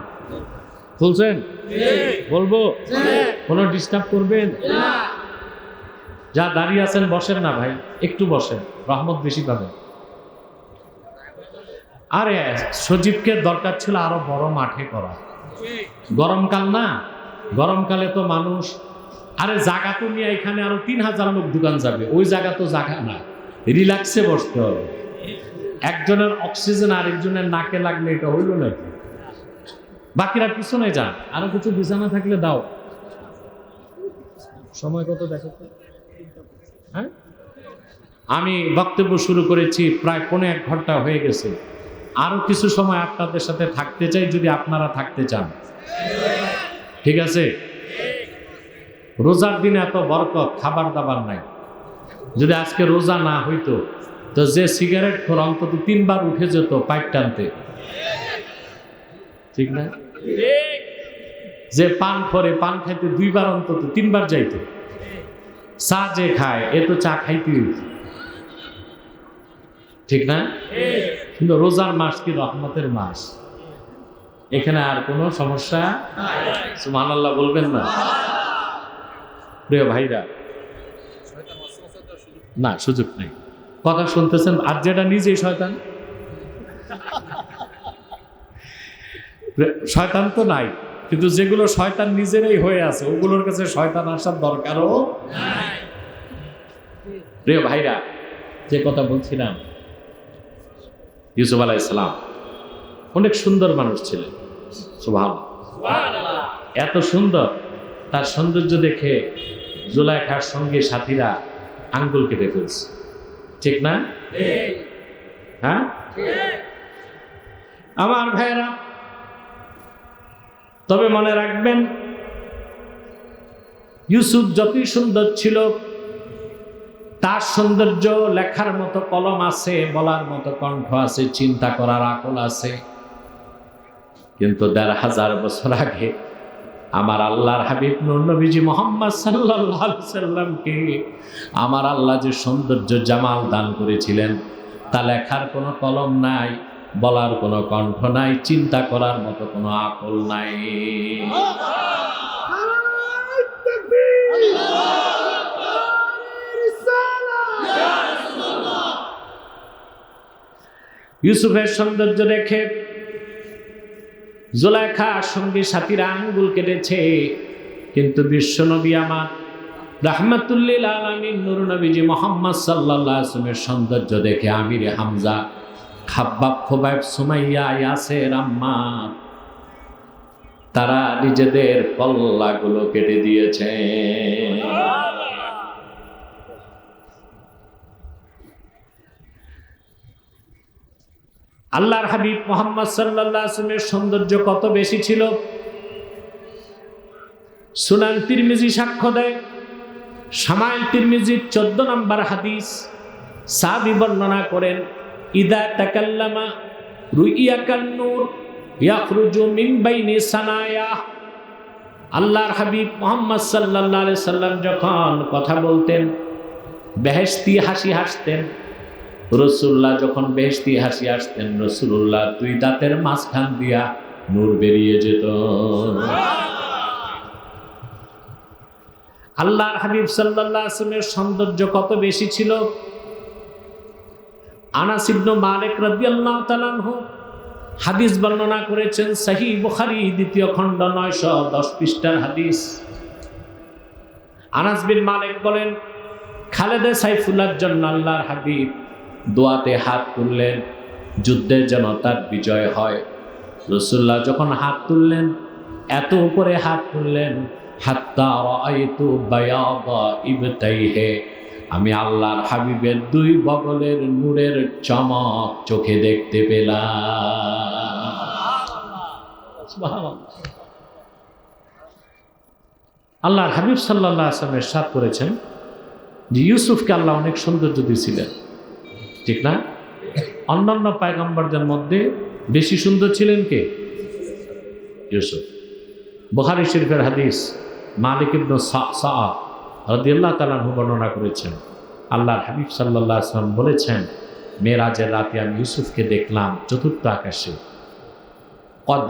খুলছেন? বলবো? কোনো ডিস্টার্ব করবেন? যা দাঁড়িয়ে আছেন বসেন না ভাই, একটু বসেন, রহমত বেশি পাবেন। আরে সজীবকে দরকার ছিল আরো বড় মাঠে করা। গরমকাল না, গরমকালে তো মানুষ, আরে জায়গা তো নিয়ে এখানে আরো 3000 লোক দোকান যাবে, ওই জায়গা তো জায়গা না, রিল্যাক্সে বসতে হবে। একজনের অক্সিজেন আরেকজনের নাকে লাগলে এটা হইল নাকি? বাকিরা পিছনে যান, আরো কিছু বিছানা থাকলে দাও। সময় কত দেখো তো? হ্যাঁ, আমি বক্তব্য শুরু করেছি প্রায় 1.5 ঘন্টা হয়ে গেছে। আরো কিছু সময় আপনাদের সাথে থাকতে চাই, যদি আপনারা থাকতে চান। ঠিক আছে? রোজার দিনে এত বরকত, খাবার দাবার নাই। যদি আজকে রোজা না হইতো তো যে সিগারেট খোর অন্তত 3 বার উঠে যেত পাইপ টানতে, ঠিক না? যে পান করে পান খাইতে 2 বার অন্তত 3 বার যাইতো। চা যে খায় এ তো চা খাইতে হইতো, ঠিক না? কিন্তু রোজার মাস কি রহমতের মাস, এখানে আর কোনো সমস্যা সুবহানাল্লাহ বলবেন না? প্রিয় ভাইরা, না সুযোগ নেই। কথা শুনতেছেন, আর যেটা নিজেই শয়তান, শয়তান তো নাই, কিন্তু যেগুলো শয়তান নিজেরাই হয়ে আছে ওগুলোর কাছে শয়তান আসার দরকারও নাই। প্রিয় ভাইরা, যে কথা বলছিলাম, ইউসুফ আলাইহিস সালাম অনেক সুন্দর মানুষ ছিলেন। সুবহানাল্লাহ, এত সুন্দর, তার সৌন্দর্য দেখে জুলাইখার সঙ্গে সাথীরা আঙ্গুল কেটে ফেলছে, ঠিক না? হ্যাঁ আমার ভাইরা, তবে মনে রাখবেন ইউসুফ যতই সুন্দর ছিল, তার সৌন্দর্য লেখার মতো কলম আছে, বলার মতো কণ্ঠ আছে, চিন্তা করার আকল আছে। কিন্তু 1500 বছর আগে আমার আল্লাহর হাবিব নূর নবীজি মুহাম্মদ সাল্লাল্লাহু আলাইহি সাল্লামকে আমার আল্লাহ যে সৌন্দর্য জামাল দান করেছিলেন, তা লেখার কোনো কলম নাই, বলার কোনো কণ্ঠ নাই, চিন্তা করার মতো কোনো আকল নাই। ইউসুফের সৌন্দর্য দেখে জুলাইখা সঙ্গী সাথীরা আঙ্গুল কেটেছে, কিন্তু বিশ্বনবী আমার রাহমাতুল্লিল আলামিন নূর নবীজি মুহাম্মদ সাল্লাল্লাহু আলাইহি ওয়াসাল্লামের সৌন্দর্য দেখে আমির হামজা, খাব্বাব, খুবাইব, সুমাইয়া, ইয়াসের, আম্মার তারা নিজেদের পল্লাগুলো কেটে দিয়েছে। আল্লাহর হাবিব মুহাম্মদ সাল্লাল্লাহু আলাইহি ওয়াসাল্লামের সৌন্দর্য কত বেশি ছিল, সুনান তিরমিজি সাক্ষ্য দেয়। শামাইল তিরমিজির 14 নম্বর হাদিস, সাহাবী বর্ণনা করেন, ইদা তাকাল্লামা রুইয়া কান্নুর ইয়াখরুজু মিন বাইনি সানায়া। আল্লাহর হাবিব মুহাম্মদ সাল্লাল্লাহু আলাইহি সাল্লাম যখন কথা বলতেন, বেহেশতি হাসি হাসতেন। রাসূলুল্লাহ যখন বেহেশতি হাসি হাসতেন, রাসূলুল্লাহ 2 দাঁতের মাঝখান দিয়া নূর বেরিয়ে যেত। আল্লাহর হাবিব সাল্লাল্লাহু আলাইহি ওয়াসাল্লামের সৌন্দর্য কত বেশি ছিল। আনাস ইবনে মালিক রাদিয়াল্লাহু তাআলা আনহু হাদিস বর্ণনা করেছেন, সহিহ বুখারী 2য় খণ্ড 910 পৃষ্ঠার হাদিস। আনাস বিন মালিক বলেন, খালেদে সাইফুল্লাহর জন্য আল্লাহর হাবিব দোয়াতে হাত তুললেন, যুদ্ধে যেন তার বিজয় হয়। রাসূলুল্লাহ যখন হাত তুললেন, এত উপরে হাত তুললেন, হাত্তা রাআইতু বায়াদা ইবতাইহি, আমি আল্লাহর হাবিবের 2 বগলের নূরের চমক চোখে দেখতে পেলাম। সুবহানাল্লাহ। আল্লাহর হাবিব সাল্লাল্লাহু আলাইহি ওয়াসাল্লাম ইরশাদ করেছেন যে ইউসুফকে আল্লাহ অনেক সৌন্দর্য দিয়েছিলেন, ঠিক না? অন্যান্য পয়গম্বরদের মধ্যে বেশি সুন্দর ছিলেন কে? ইউসুফ। বুখারী শরীফের হাদিস, মালিক ইবনে সাআদ রাদিয়াল্লাহু তাআলা আনহু বর্ণনা করেছেন, আল্লাহর হাবিব সাল্লাল্লাহু আলাইহি ওয়াসাল্লাম বলেছেন, মেরাজের রাতে আমি ইউসুফকে দেখলাম 4th আকাশে। কদ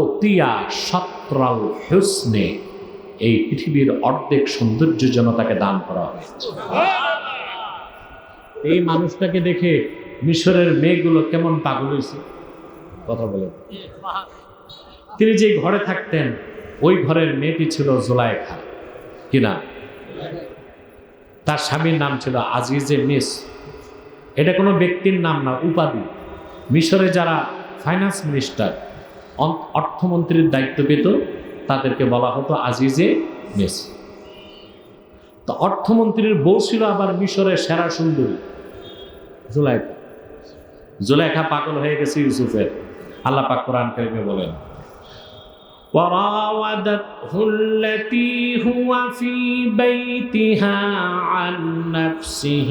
উতিয়া শাতরাল হুসনে, এই পৃথিবীর অর্ধেক সৌন্দর্য যেন তাকে দান করা হয়েছে। এই মানুষটাকে দেখে মিশরের মেয়েগুলো কেমন পাগল হয়েছে, কথা বলেন। তিনি যে ঘরে থাকতেন, ওই ঘরের মেয়েটি ছিল জুলাইখা, কিনা? তার স্বামীর নাম ছিল আজিজে মিস। এটা কোনো ব্যক্তির নাম না, উপাধি। মিশরে যারা ফাইন্যান্স মিনিস্টার, অর্থমন্ত্রীর দায়িত্ব পেত, তাদেরকে বলা হতো আজিজে মিসর। তো অর্থমন্ত্রীর বউ ছিল আবার মিশরের সেরা সুন্দরী জুলাইখা। জুলাইখা পাগল হয়ে গেছে ইউসুফের। আল্লাহ পাক কোরআন কারিমে বলেন, وراودته التي هو في بيتها عن نفسه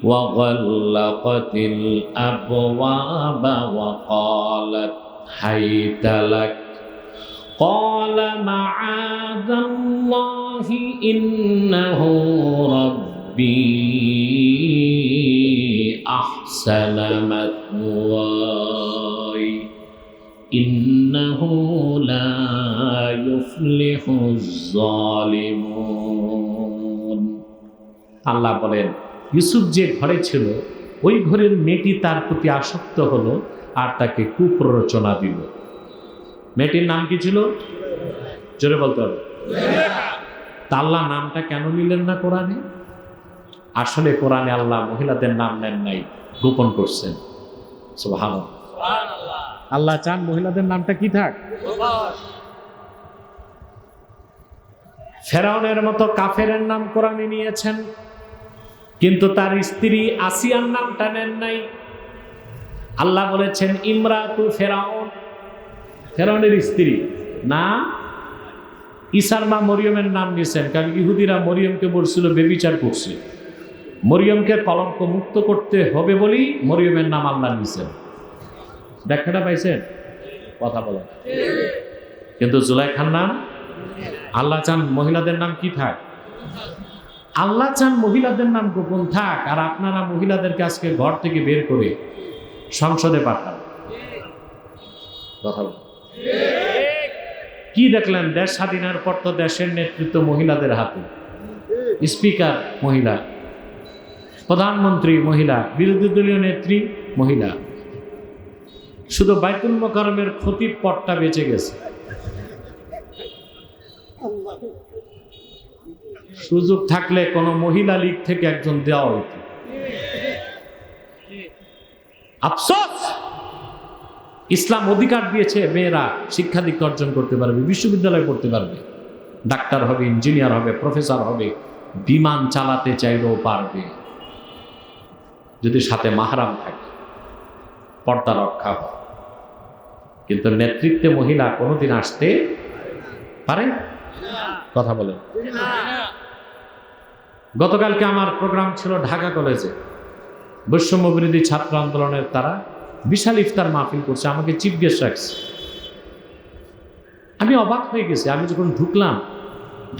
وغلقت الأبواب وقالت هيت لك قال معاذ الله إنه ربي أحسن مثواي إنه لا يفلح الظالمون। আল্লাহ বলেন, ইউসুফ যে ঘরে ছিল ওই ঘরের মেয়েটি তার প্রতি আসক্ত হলো আর তাকে কুপ্ররোচনা দিল। মেয়েটির নাম কি ছিল? জোরে বলতে হবে। তা আল্লাহ নামটা কেন নিলেন না কোরআনে? আসলে কোরআনে আল্লাহ মহিলাদের নাম নেন নাই, গোপন করছেন। সুবহানাল্লাহ। আল্লাহ চান মহিলাদের নামটা কি থাক। ফেরাউনের মতো কাফেরের নাম কোরআনে নিয়েছেন, কিন্তু তার স্ত্রী আসিয়ার নামটা নেন নাই। আল্লাহ বলেছেন ইমরাতু ফেরাউন, ফেরাউনের স্ত্রী না। ঈসার মা মরিয়মের নাম নিয়েছেন, কারণ ইহুদিরা মরিয়মকে বলছিল বেবিচার করছে। মরিয়মকে কলঙ্ক মুক্ত করতে হবে বলেই মরিয়মের নাম আল্লাহ নিয়েছেন। ব্যাখ্যাটা পাইছেন? কথা বলেন। কিন্তু জুলাইখার নাম আল্লাহ চান মহিলাদের নাম কি থাক। আল্লাহ চান মহিলাদের নাম গোপন থাক, আর আপনারা মহিলাদেরকে আজকে ঘর থেকে বের করে সংসদে পাঠান। কথা বলেন। কি দেখলেন? দেশ স্বাধীনের পর তো দেশের নেতৃত্ব মহিলাদের হাতে। স্পিকার মহিলা, প্রধানমন্ত্রী মহিলা, বিরোধী দলীয় নেত্রী মহিলা। শুধু বাইতুল মোকাররমের খতিব পদটা বেঁচে গেছে। সুযোগ থাকলে কোন মহিলা লীগ থেকে একজন দেওয়া হইত। আফসোস, ইসলাম অধিকার দিয়েছে মেয়েরা শিক্ষা দীক্ষা অর্জন করতে পারবে, বিশ্ববিদ্যালয়ে পড়তে পারবে, ডাক্তার হবে, ইঞ্জিনিয়ার হবে, প্রফেসর হবে, বিমান চালাতে চাইলেও পারবে, যদি সাথে মাহরাম থাকে, পর্দা রক্ষা হয়। কিন্তু নেতৃত্বে মহিলা কোনোদিন আসতে পারে? কথা বলেন। গতকালকে আমার প্রোগ্রাম ছিল ঢাকা কলেজে, বৈষম্য বিরোধী ছাত্র আন্দোলনের তারা বিশাল ইফতার মাহফিল করছে, আমাকে চিফ গেস্ট রাখছে। আমি অবাক হয়ে গেছি। আমি যখন ঢুকলাম,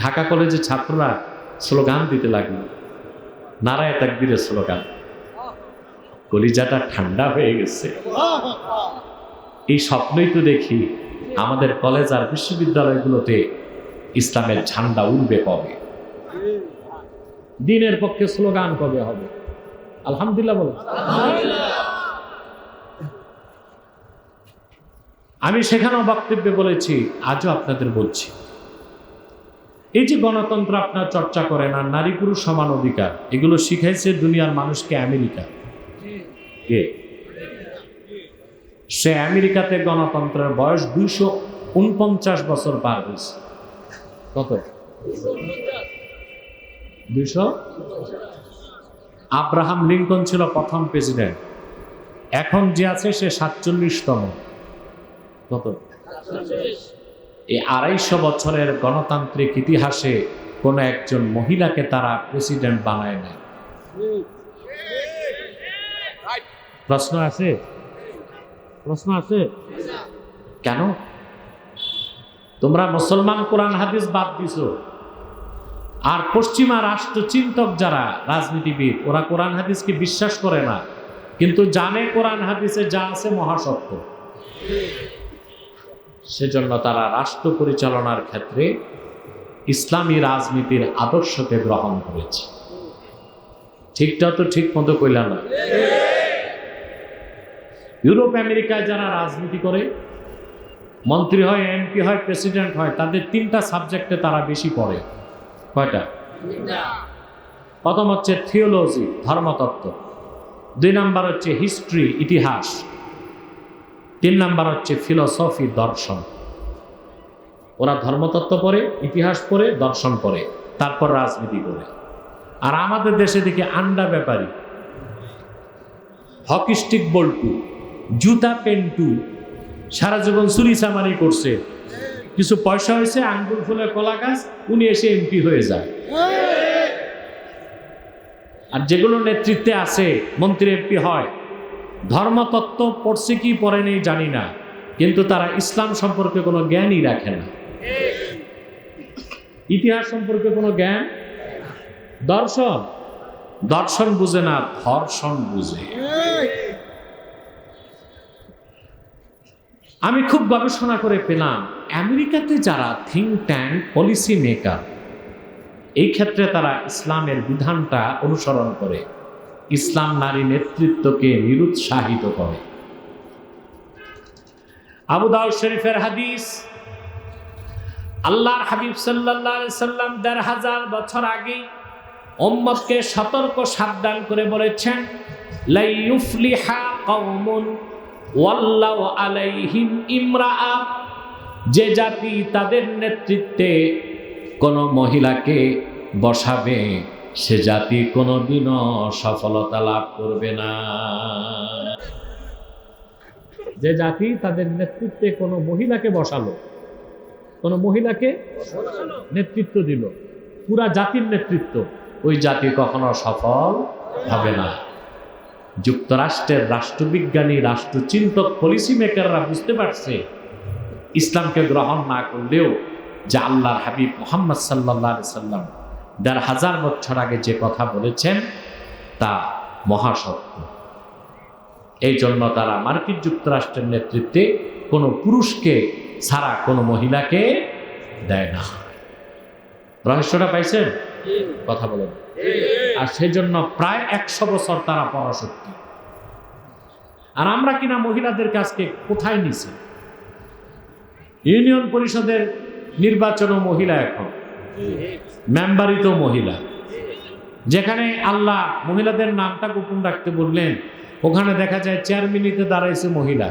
ঢাকা কলেজের ছাত্ররা স্লোগান দিতে লাগলো, নারায়ে তাকবীরের স্লোগান। কলিজাটা ঠান্ডা হয়ে গেছে। এই স্বপ্নই তো দেখি আমাদের কলেজ আর বিশ্ববিদ্যালয়গুলোতে ইসলামের ঝান্ডা উড়বে কবে, দিনের পক্ষে স্লোগান কবে হবে। আলহামদুলিল্লাহ বলো। আমি সেখানেও বক্তব্যে বলেছি, আজও আপনাদের বলছি, এই যে গণতন্ত্র আপনার চর্চা করেন আর নারী পুরুষ সমান অধিকার, এগুলো শিখাইছে দুনিয়ার মানুষকে আমেরিকা। কে? সে আমেরিকাতে গণতন্ত্রের বয়স 249 বছর পার হয়েছে। কত? 200। আব্রাহাম লিঙ্কন ছিল প্রথম প্রেসিডেন্ট, এখন যে আছে সে 47তম। কত? এই 250 বছরের গণতান্ত্রিক ইতিহাসে কোন একজন মহিলাকে তারা প্রেসিডেন্ট বানায় নাই। প্রশ্ন আছে? প্রশ্ন আছে কেন? তোমরা মুসলমান কোরআন হাদিস বাদ দিছো, আর পশ্চিমা রাষ্ট্রচিন্তক যারা রাজনীতিবিদ, ওরা কোরআন হাদিসকে বিশ্বাস করে না, কিন্তু জানে কোরআন হাদিসে যা আছে মহাসত্য। সেজন্য তারা রাষ্ট্র পরিচালনার ক্ষেত্রে ইসলামী রাজনীতির আদর্শকে গ্রহণ করেছে। ঠিকটা তো ঠিক মতো কইলা না। ইউরোপ আমেরিকায় যারা রাজনীতি করে, মন্ত্রী হয়, এমপি হয়, প্রেসিডেন্ট হয়, তাদের 3টা সাবজেক্টে তারা বেশি পড়ে। কয়টা? প্রথম হচ্ছে থিওলজি, ধর্মতত্ত্ব। 2 নাম্বার হচ্ছে হিস্ট্রি, ইতিহাস। 3 নাম্বার হচ্ছে ফিলোসফি, দর্শন। ওরা ধর্মতত্ত্ব পড়ে, ইতিহাস পড়ে, দর্শন পড়ে, তারপর রাজনীতি করে। আর আমাদের দেশে দেখি আন্ডা ব্যাপারী, হকি স্টিক বল্টু, জুতা পেন্টু, সারা জীবন চুরি চামারি করছে, কিছু পয়সা হয়েছে, আঙ্গুল ফুলে কলা গাছ, উনি এসে এমপি হয়ে যায়। আর যেগুলো নেতৃত্বে আছে, মন্ত্রী এমপি হয়, ধর্মতত্ত্ব পড়ছে কি পড়ে নেই জানি না, কিন্তু তারা ইসলাম সম্পর্কে কোনো জ্ঞানই রাখে না, ইতিহাস সম্পর্কে কোনো জ্ঞান, দর্শন দর্শন বুঝে না, ধর্ষণ বুঝে। আমি খুব গবেষণা করে পেলাম, আমেরিকাতে যারা থিঙ্ক ট্যাঙ্ক, পলিসি মেকার, এই ক্ষেত্রে তারা ইসলামের বিধানটা অনুসরণ করে, ইসলাম নারী নেতৃত্বকে নিরুৎসাহিত করে। আবু দাউদ শরীফের হাদিস, আল্লাহর হাবিব সাল্লাল্লাহু আলাইহি সাল্লাম ১৫০০ বছর আগে উম্মতকে সতর্ক সাবধান করে বলেছেন, লা ইউফলিহা কওমুন ওয়াল্লাহু আলাইহিম ইমরাআ, যে জাতি তাদের নেতৃত্বে কোনো মহিলাকে বসাবে, সে জাতি কোনোদিনও সফলতা লাভ করবে না। যে জাতি তাদের নেতৃত্বে কোনো মহিলাকে বসালো, কোনো মহিলাকে নেতৃত্ব দিল, পুরা জাতির নেতৃত্ব, ওই জাতি কখনো সফল হবে না। যুক্তরাষ্ট্রের রাষ্ট্রবিজ্ঞানী, রাষ্ট্রচিন্তক, পলিসি মেকাররা বুঝতে পারছে, ইসলামকে গ্রহণ না করলেও যে আল্লাহর হাবিব মুহাম্মদ সাল্লাল্লাহু আলাইহি সাল্লাম ১৫০০ বছর আগে যে কথা বলেছেন তা মহাসত্য। এই জন্য তারা মার্কিন যুক্তরাষ্ট্রের নেতৃত্বে কোনো পুরুষকে ছাড়া কোনো মহিলাকে দেয় না। রহস্যটা পাইছেন? কথা বলেন। আর সেজন্য প্রায় ১০০ বছর তারা পরাশক্তি। আর আমরা কিনা মহিলাদের কাছকে কোথায় নিছি? ইউনিয়ন পরিষদের নির্বাচনও মহিলা, এখন মেম্বারিত মহিলা। যেখানে আল্লাহ মহিলাদের নামটা গোপন রাখতে বললেন, ওখানে দেখা যায় চেয়ারম্যানিতে দাঁড়াইছে মহিলা।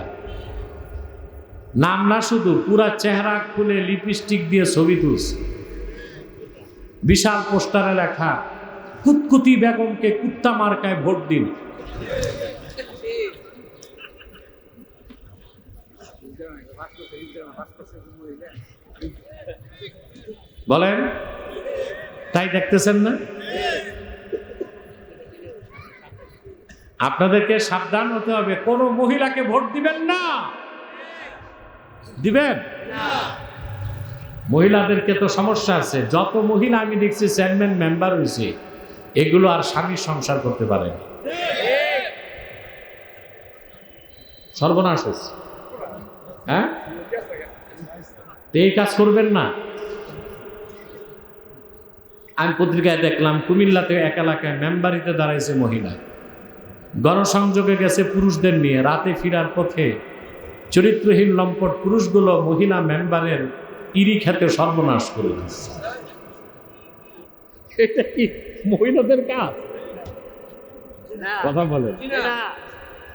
নাম না শুধু, পুরা চেহারা খুলে লিপস্টিক দিয়ে ছবি তুলছে, বিশাল পোস্টারে লেখা, কুতকুতি বেগমকে কুত্তা মার্কায় ভোট দিন। বলেন, তাই দেখতেছেন না? আপনাদেরকে সাবধান হতে হবে, কোন মহিলাকে ভোট দিবেন না। দিবেন না? মহিলাদেরকে তো সমস্যা আছে। যত মহিলা আমি দেখছি চেয়ারম্যান, মেম্বার হয়েছে, এগুলো আর স্বামীর সংসার করতে পারে না, সর্বনাশ হয়েছে। হ্যাঁ, এই কাজ করবেন না। আমি পত্রিকায় দেখলাম, কুমিল্লাতে এক এলাকায় মেম্বারিতে দাঁড়াইছে মহিলা, গণসংযোগে গেছে পুরুষদের নিয়ে, রাতে ফিরার পথে চরিত্রহীন লম্পট পুরুষগুলো মহিলা মেম্বারের ইরি খেতে সর্বনাশ করে দিচ্ছে। এটা কি মহিলাদের কাজ? কথা বলে।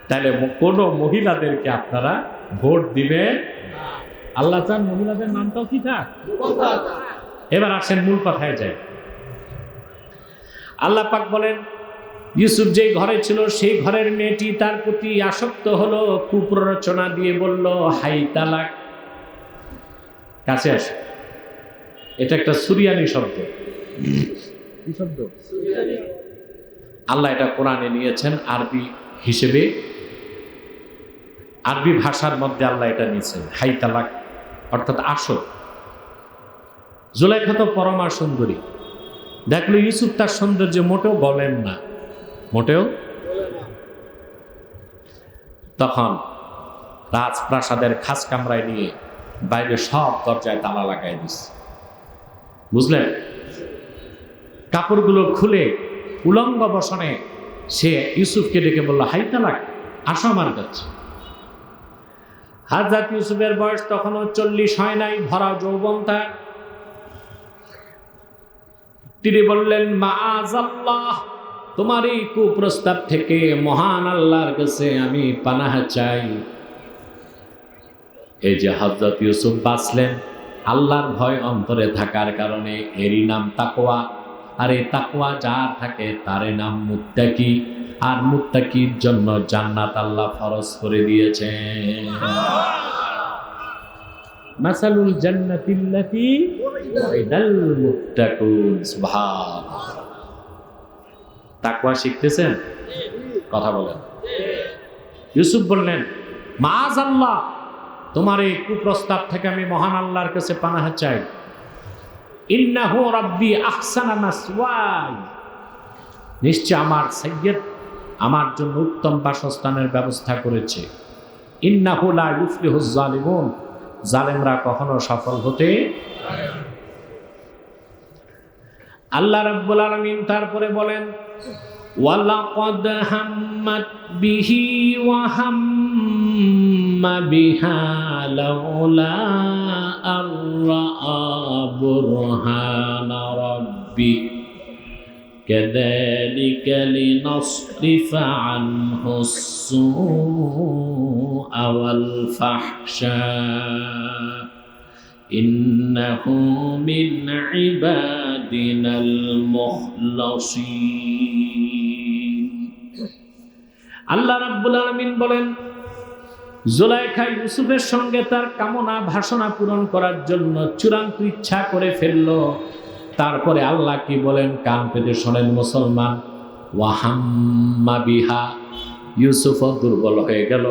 তাহলে কোন মহিলাদেরকে আপনারা ভোট দিবেন? আল্লাহ চান মহিলাদের নামটাও কি থাক। এবার আসেন মূল কথায় যাই। আল্লাহ পাক বলেন, ইউসুফ যেই ঘরে ছিল সেই ঘরের মেয়েটি তার প্রতি আসক্ত হলো, কুপ্ররোচনা দিয়ে বলল হাই তালাক। কাছে আসে, এটা একটা সুরিয়ানি শব্দ। কি শব্দ? আল্লাহ এটা কোরআনে নিয়েছেন আরবি হিসেবে, আরবি ভাষার মধ্যে আল্লাহ এটা নিয়েছেন, হাই তালাক অর্থাৎ আসক। জুলাইখা তো পরমা সুন্দরী, দেখলো ইউসুফ তার সৌন্দর্য মোটেও বলেন না, মোটেও। তখন রাজপ্রাসাদের খাস কামরায় নিয়ে বাইরে সব দরজায় তালা লাগাই দিচ্ছে, বুঝলেন? কাপড়গুলো খুলে উলঙ্গ বসনে সে ইউসুফকে ডেকে বলল, হাই তালাক, আসো আমার কাছে। হযরত ইউসুফের বয়স তখনও 40 হয় নাই, ভরা যৌবন তার। তিনি বললেন, মাআযাল্লাহ, তোমার এই কুপ্রস্তাব থেকে মহান আল্লাহর কাছে আমি পানাহ চাই। এই যে হযরত ইউসুফ বাঁচলেন আল্লাহর ভয় অন্তরে থাকার কারণে, এরই নাম তাকওয়া। আর এই তাকওয়া যার থাকে তার নাম মুত্তাকি। আর মুত্তাকির জন্য জান্নাত আল্লাহ ফরজ করে দিয়েছেন। মাসালুল জান্নাতিল্লাতী উইদাল মুত্তাকুন। সুবহানাল্লাহ। তাকওয়া শিখতেছেন? কথা বলেন। ইউসুফ বললেন, মাআযাল্লাহ, তোমার এই কুপ্রস্তাব থেকে আমি মহান আল্লাহর কাছে পানাহ চাই। ইন্নাহু রাব্বি আহসানা মাসওয়াই, নিশ্চয় আমার সাইয়্যিদ আমার জন্য উত্তম বাসস্থানের ব্যবস্থা করেছে। ইন্নাহু লা ইউফলিহুজ জালিমুন, জালেমরা কখনো সফল হতে। আল্লাহ রাব্বুল আলামিন তারপরে বলেন, ওয়ালাকাদ হাম্মাত বিহি ওয়া হাম্মা বিহা লাউলা আররা বুরহানা রাব্বি কাযালিকা লিনাসরিফা আনহুস সুআ ওয়াল ফাহশা ইন্নাহু মিন ইবাদিনাল মুখলাসিন। আল্লাহ রাব্বুল আলামিন বলেন, জুলাইখা ইউসুফের সঙ্গে তার কামনা বাসনা পূরণ করার জন্য চূড়ান্ত ইচ্ছা করে ফেলল। তারপরে আল্লাহ কি বলেন কান পেতে শোনেন মুসলমান। ওয়া হাম্মা বিহা, ইউসুফও দুর্বল হয়ে গেল,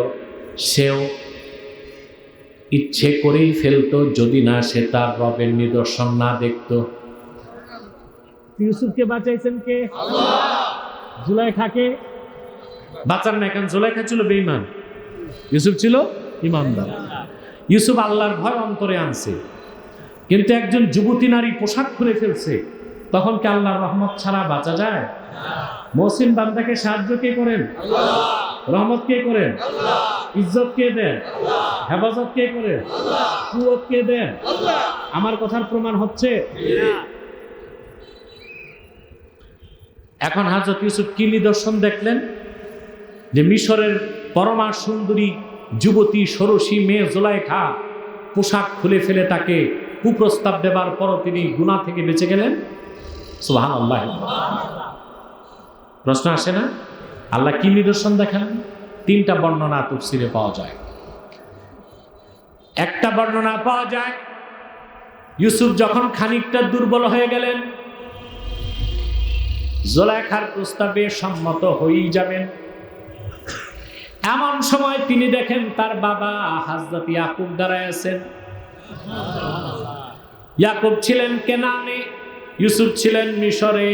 সেও ইচ্ছে করেই ফেলতো যদি না সে তার রবের নিদর্শন না দেখত। ইউসুফকে বাঁচাইছেন কে? আল্লাহ। জুলাইখাকে বাঁচান না, কারণ জুলাইখা ছিল বেঈমান, ইউসুফ ছিল ইমানদার। ইউসুফ আল্লাহর ভয় অন্তরে আনছে, কিন্তু একজন যুবতী নারী পোশাক খুলে ফেলছে, তখন কি আল্লাহর রহমত ছাড়া বাঁচা যায়? মহসিন বান্দাকে সাহায্য কে করেন? আল্লাহ। রহমত কে করেন? আল্লাহ। ইজ্জত কে দেন? আল্লাহ। হেফাজত কে করেন? আল্লাহ। কুওয়াত কে দেন? আল্লাহ। আমার কথার প্রমাণ হচ্ছে। এখন হযরত ইউসুফ কি নিদর্শন দেখলেন? যে মিশরের পরমা সুন্দরী যুবতী ষোড়শী মেয়ে জুলাইখা পোশাক খুলে ফেলে তাকে কুপ্রস্তাব দেবার পরও তিনি গুনাহ থেকে বেঁচে গেলেন। সুবহানাল্লাহ। প্রশ্ন আসে না, আল্লাহ কি নিদর্শন দেখালেন? তিনটা বর্ণনা তাফসীরে পাওয়া যায়। একটা বর্ণনা পাওয়া যায়, ইউসুফ যখন খানিকটা দুর্বল হয়ে গেলেন, জুলাইখার প্রস্তাবে সম্মত হয়েই যাবেন, এমন সময় তিনি দেখেন তার বাবা হযরত ইয়াকুব দাঁড়ায় আছেন। ইয়াকুব ছিলেন কেনানে, ইউসুফ ছিলেন মিশরে।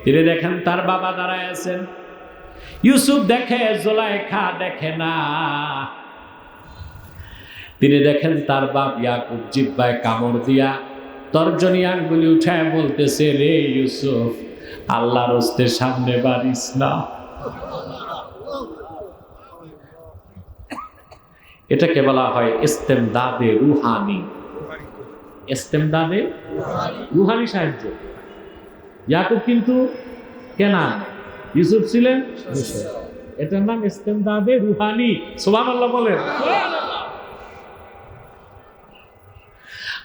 তিনি দেখেন তার বাবা দাঁড়ায় আছেন। ইউসুফ দেখে, জুলাইখা দেখে না। তিনি দেখেন তার বাপ ইয়াকুব জিহ্বায় কামড় দিয়া তর্জনী আঙ্গুলি উঠায় বলতেছে, রে ইউসুফ, আল্লাহর হস্তে সামনে বাড়িস না। এটাকে বলা হয় ইস্তেমদাদে রুহানি। ইস্তেমদাদে রুহানি সাহায্য। ইয়াকুব কিন্তু কেনান, ইউসুফ ছিলেন মিশর। এটার নাম ইস্তেমদাদে রুহানি। সুবহানাল্লাহ বলেন।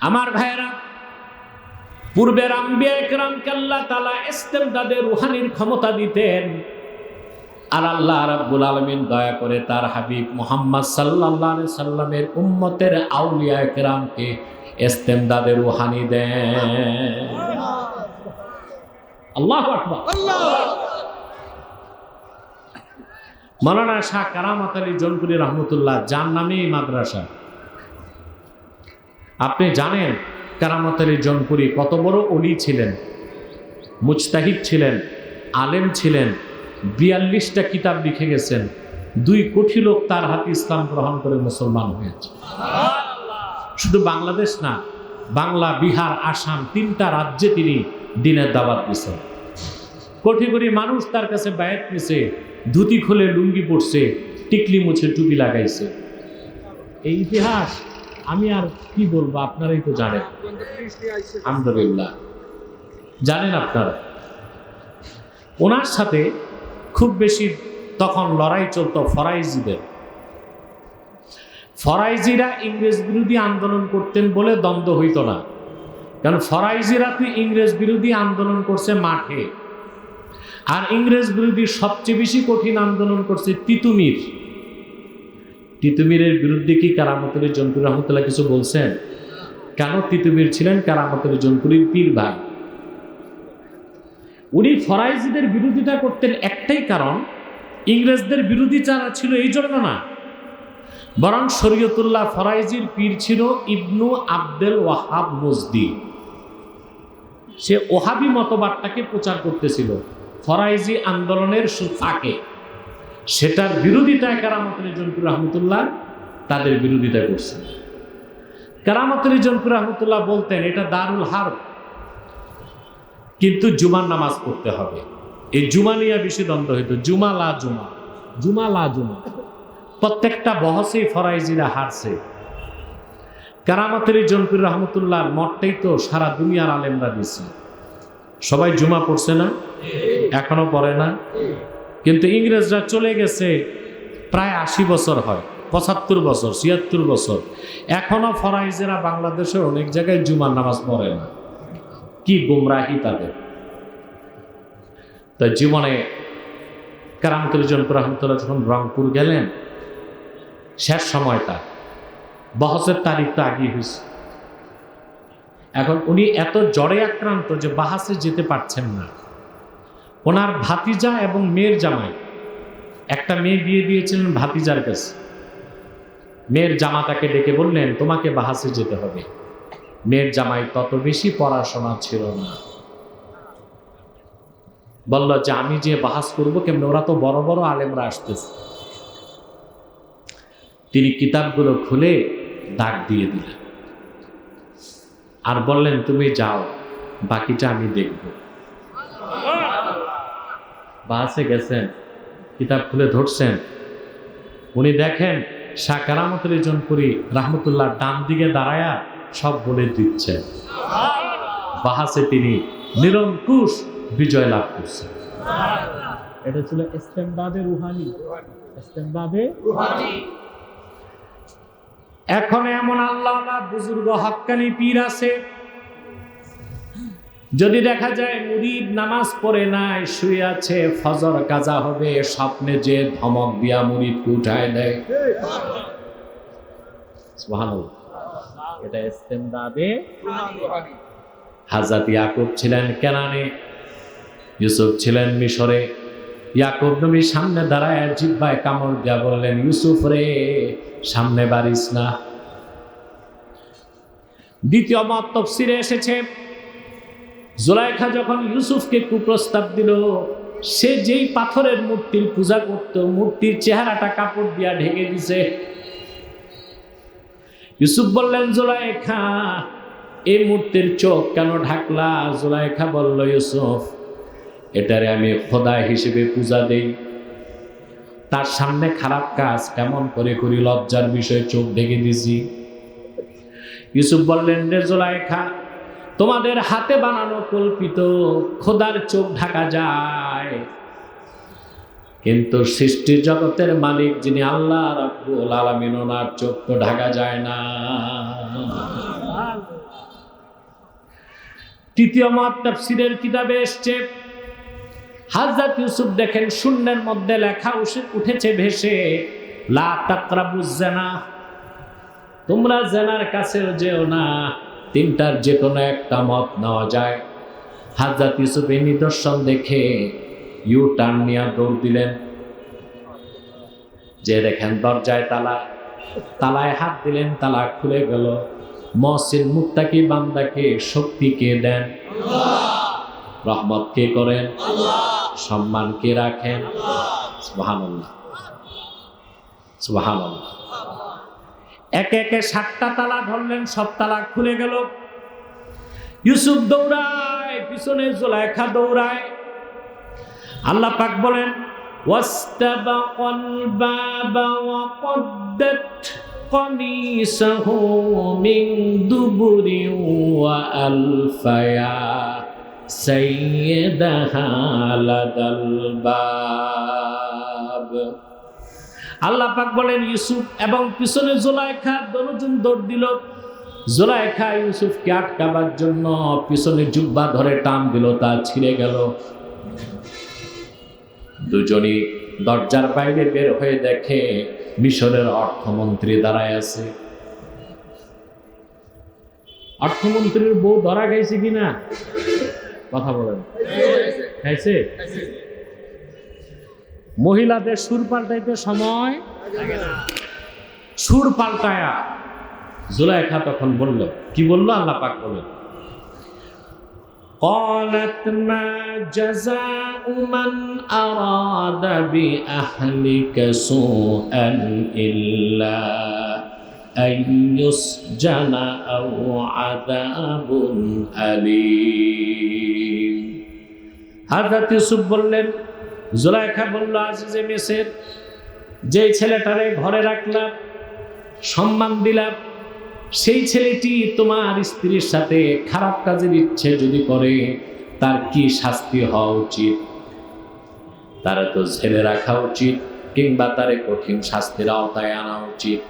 আমার ভাইয়েরা, পূর্বের আম্বিয়া ইকরামকে আল্লাহ তাআলা ইস্তেমদাদে রুহানির ক্ষমতা দিতেন, আর আল্লাহ রাব্বুল আলামিন দয়া করে তার হাবিব মুহাম্মদ সাল্লাল্লাহু আলাইহি সাল্লামের উম্মতের আউলিয়া ইকরামকে ইস্তেমদাদে রুহানি দেন। আল্লাহু আকবার। মাওলানা শাহ কারামত আলী জনপুরি রহমতুল্লাহ, যার নামে এই মাদ্রাসা। আপনি জানেন কারামত আলী জনপুরি কত বড় ওলি ছিলেন, মুজতাহিদ ছিলেন, আলেম ছিলেন, 42টা কিতাব লিখে গেছেন। 2 কোটি লোক তার হাতে ইসলাম গ্রহণ করে মুসলমান হয়েছে। শুধু বাংলাদেশ না, বাংলা, বিহার, আসাম, 3টা রাজ্যে তিনি দ্বীনের দাওয়াত দিয়েছেন। কোটি কোটি মানুষ তার কাছে বায়াত নিছে, ধুতি খুলে লুঙ্গি পরছে, টিকলি মুছে টুপি লাগাইছে। এই ইতিহাস আমি আর কি বলবো, আপনারাই তো জানেন। আলহামদুলিল্লাহ, জানেন আপনারা। ওনার সাথে খুব বেশি তখন লড়াই চলতো ফরাইজিদের। ফরাইজিরা ইংরেজ বিরোধী আন্দোলন করতেন বলে দ্বন্দ্ব হইত না, কারণ ফরাইজিরা তো ইংরেজ বিরোধী আন্দোলন করছে মাঠে, আর ইংরেজ বিরোধী সবচেয়ে বেশি কঠিন আন্দোলন করছে তিতুমির। তিতুমিরের বিরুদ্ধে কি কারামতুল জনপুরি রহমতুল্লাহ কিছু বলছেন? কেন তিতুমির ছিলেন কারামতুল জনপুরির পীর ভাই। উনি ফরাইজিদের বিরোধিতা করতেন একটাই কারণ, ইংরেজদের বিরোধী যারা ছিল এই জন্য না, বরং শরীয়তুল্লাহ ফরাইজির পীর ছিল ইবনু আব্দুল ওয়াহাব নজদি। সে ওহাবি মতবাদটাকে প্রচার করতেছিল ফরাইজি আন্দোলনের ফাঁকে, সেটার বিরোধিতায় কারামতুল জনপুরি রহমতুল্লাহ তাদের বিরোধিতা করছেন। কারামতুল জনপুরি রহমতুল্লাহ বলতেন এটা দারুল হারব, কিন্তু জুমার নামাজ পড়তে হবে। এই জুমা নিয়ে বেশি দ্বন্দ্ব হইত, জুমা লা জুমা, জুমা লা জুমা। প্রত্যেকটা বহসেই ফরাইজিরা হারছে। কারামতুল জনপুরি রহমতুল্লাহর মতটাই তো সারা দুনিয়ার আলেমরা দিচ্ছে। সবাই জুমা পড়ছে না, এখনো পড়ে না, কিন্তু ইংরেজরা চলে গেছে প্রায় 80 বছর হয়, 75 বছর, 76 বছর, এখনো ফরাইজেরা বাংলাদেশের অনেক জায়গায় জুমার নামাজ পড়ে না। কি গুমরাহি তাদের! তো জীবনে কারামতুল জনপুরি রহমতুল্লাহ যখন রংপুর গেলেন, শেষ সময়টা বহসের তারিখ তো আগেই হয়েছে। এখন উনি এত জ্বরে আক্রান্ত যে বাহাসে যেতে পারছেন না। ওনার ভাতিজা এবং মেয়ের জামাই, একটা মেয়ে বিয়ে দিয়েছিলেন ভাতিজার কাছে। মেয়ের জামাতাকে ডেকে বললেন তোমাকে বাহাসে যেতে হবে। মেয়ের জামাই তত বেশি পড়াশোনা ছিল না, বলল যে আমি যে বাহাস করবো কেমন, ওরা তো বড় বড় আলেমরা আসতেছে। তিনি কিতাবগুলো খুলে দাগ দিয়ে দিলেন আর বললেন তুমি যাও, বাকিটা আমি দেখব। বাসে গেছেন, কিতাব খুলে ধরছেন, উনি দেখেন শাহ কারামতুল জনপুরি রহমতুল্লাহ ডান দিকে দাঁড়ায়া সব বলে দিচ্ছেন। বাহাসে তিনি নিরঙ্কুশ বিজয় লাভ করছেন। এটা ছিল ইস্তেমদাদে রুহানি, ইস্তেমদাদে রুহানি। এখন এমন আল্লাহ বুজুর্গ হক্কানি পীর আছে, যদি দেখা যায় মুরিদ নামাজ পড়ে নাই, শুয়ে আছে, ফজর কাজা হবে, স্বপ্নে যে ধমক দিয়া মুরিদকে উঠায় দেয়। সুবহানাল্লাহ, এটা ইস্তেমদাদে রুহানি। হযরত ইয়াকুব ছিলেন কেনানে, ইউসুফ ছিলেন মিশরে। ইয়াকুব নবী সামনে দাঁড়ায় জিহ্বায় কামড় দিয়া বললেন ইউসুফ রে, সামনে বাড়িস না। দ্বিতীয় মত তাফসীরে এসেছে, জুলাইখা যখন ইউসুফকে কুপ্রস্তাব দিল, সে যেই পাথরের মূর্তির পূজা করত, মূর্তির চেহারাটা কাপড় দিয়া ঢেকে দিছে। ইউসুফ বললেন জুলাইখা, এই মূর্তির চোখ কেন ঢাকলা? জুলাইখা বলল ইউসুফ, এটারে আমি খোদা হিসেবে পূজা দেই, তার সামনে খারাপ কাজ কেমন করে করি, লজ্জার বিষয়ে চোখ ঢেকে দিছি। ইউসুফ বললেন রে জুলাইখা, তোমাদের হাতে বানানো কল্পিত খোদার চোখ ঢাকা যায়, কিন্তু সৃষ্টির জগতের মালিক যিনি আল্লাহ রাব্বুল আলামিন, ওনার চোখ তো ঢাকা যায় না। তৃতীয় মত তাফসীরের কিতাবে এসেছে, হযরত ইউসুফ দেখেন শূন্যের মধ্যে লেখা উঠেছে ভেসে, লা তাকরাবুজ জিনা, তোমরা জিনার কাছেও যেও না। তিনটার যে কোনো একটা মত নেওয়া যায়। হযরত ইউসুফ এই নিদর্শন দেখে ইউ টার্ন নিয়ে দৌড় দিলেন, যে দেখেন দরজায় তালা, তালায় হাত দিলেন, তালা খুলে গেল। মহসিন মুত্তাকি বান্দাকে শক্তি কে দেন? রহমত কে করেন? সম্মান কে রাখেন? সুবহানাল্লাহ, সুবহানাল্লাহ। একে একে 7টা তালা ধরলেন, সব তালা খুলে গেল। ইউসুফ দৌড়ায়, পিছনে জুলাইখা দৌড়ায়। আল্লাহ পাক বলেন ওয়াস্তাবাকাল বাবা ওয়া কদ্দাত কমিসাহু মিন দুবুরি ওয়া আলফায়া সাইয়্যিদাহা লাদাল বাব। আল্লাহ পাক বলেন ইউসুফ এবং পিছনে জুলাইখা দুজন দৌড় দিল। জুলাইখা ইউসুফকে আটকাবার জন্য পিছনে জুব্বা ধরে টান দিল, তা ছিঁড়ে গেল। দুজনই দরজার বাইরে বের হয়ে দেখে মিশরের অর্থমন্ত্রী দাঁড়ায় আছে। অর্থমন্ত্রীর বউ ধরা খাইছে কিনা কথা বলেন? খাইছে? মহিলাদের সুর পাল্টাইতে সময় সুর পাল্টায়া জুলাইখা তখন বলল, কি বলল? আল্লাহ পাক বলেন قالت ما جزاء من أراد بأهلك سوءا إلا أن يسجن أو عذاب أليم। হযরত ইউসুফ বললেন, জুলাইখা বলল, আজিজে মিসর, যে ছেলেটারে ঘরে রাখলাম, সম্মান দিলাম, সেই ছেলেটি তোমার স্ত্রীর সাথে খারাপ কাজের ইচ্ছে যদি করে, তার কি শাস্তি হওয়া উচিত? তারা তো ছেড়ে রাখা উচিত, কিংবা তারে কঠিন শাস্তির আওতায় আনা উচিত।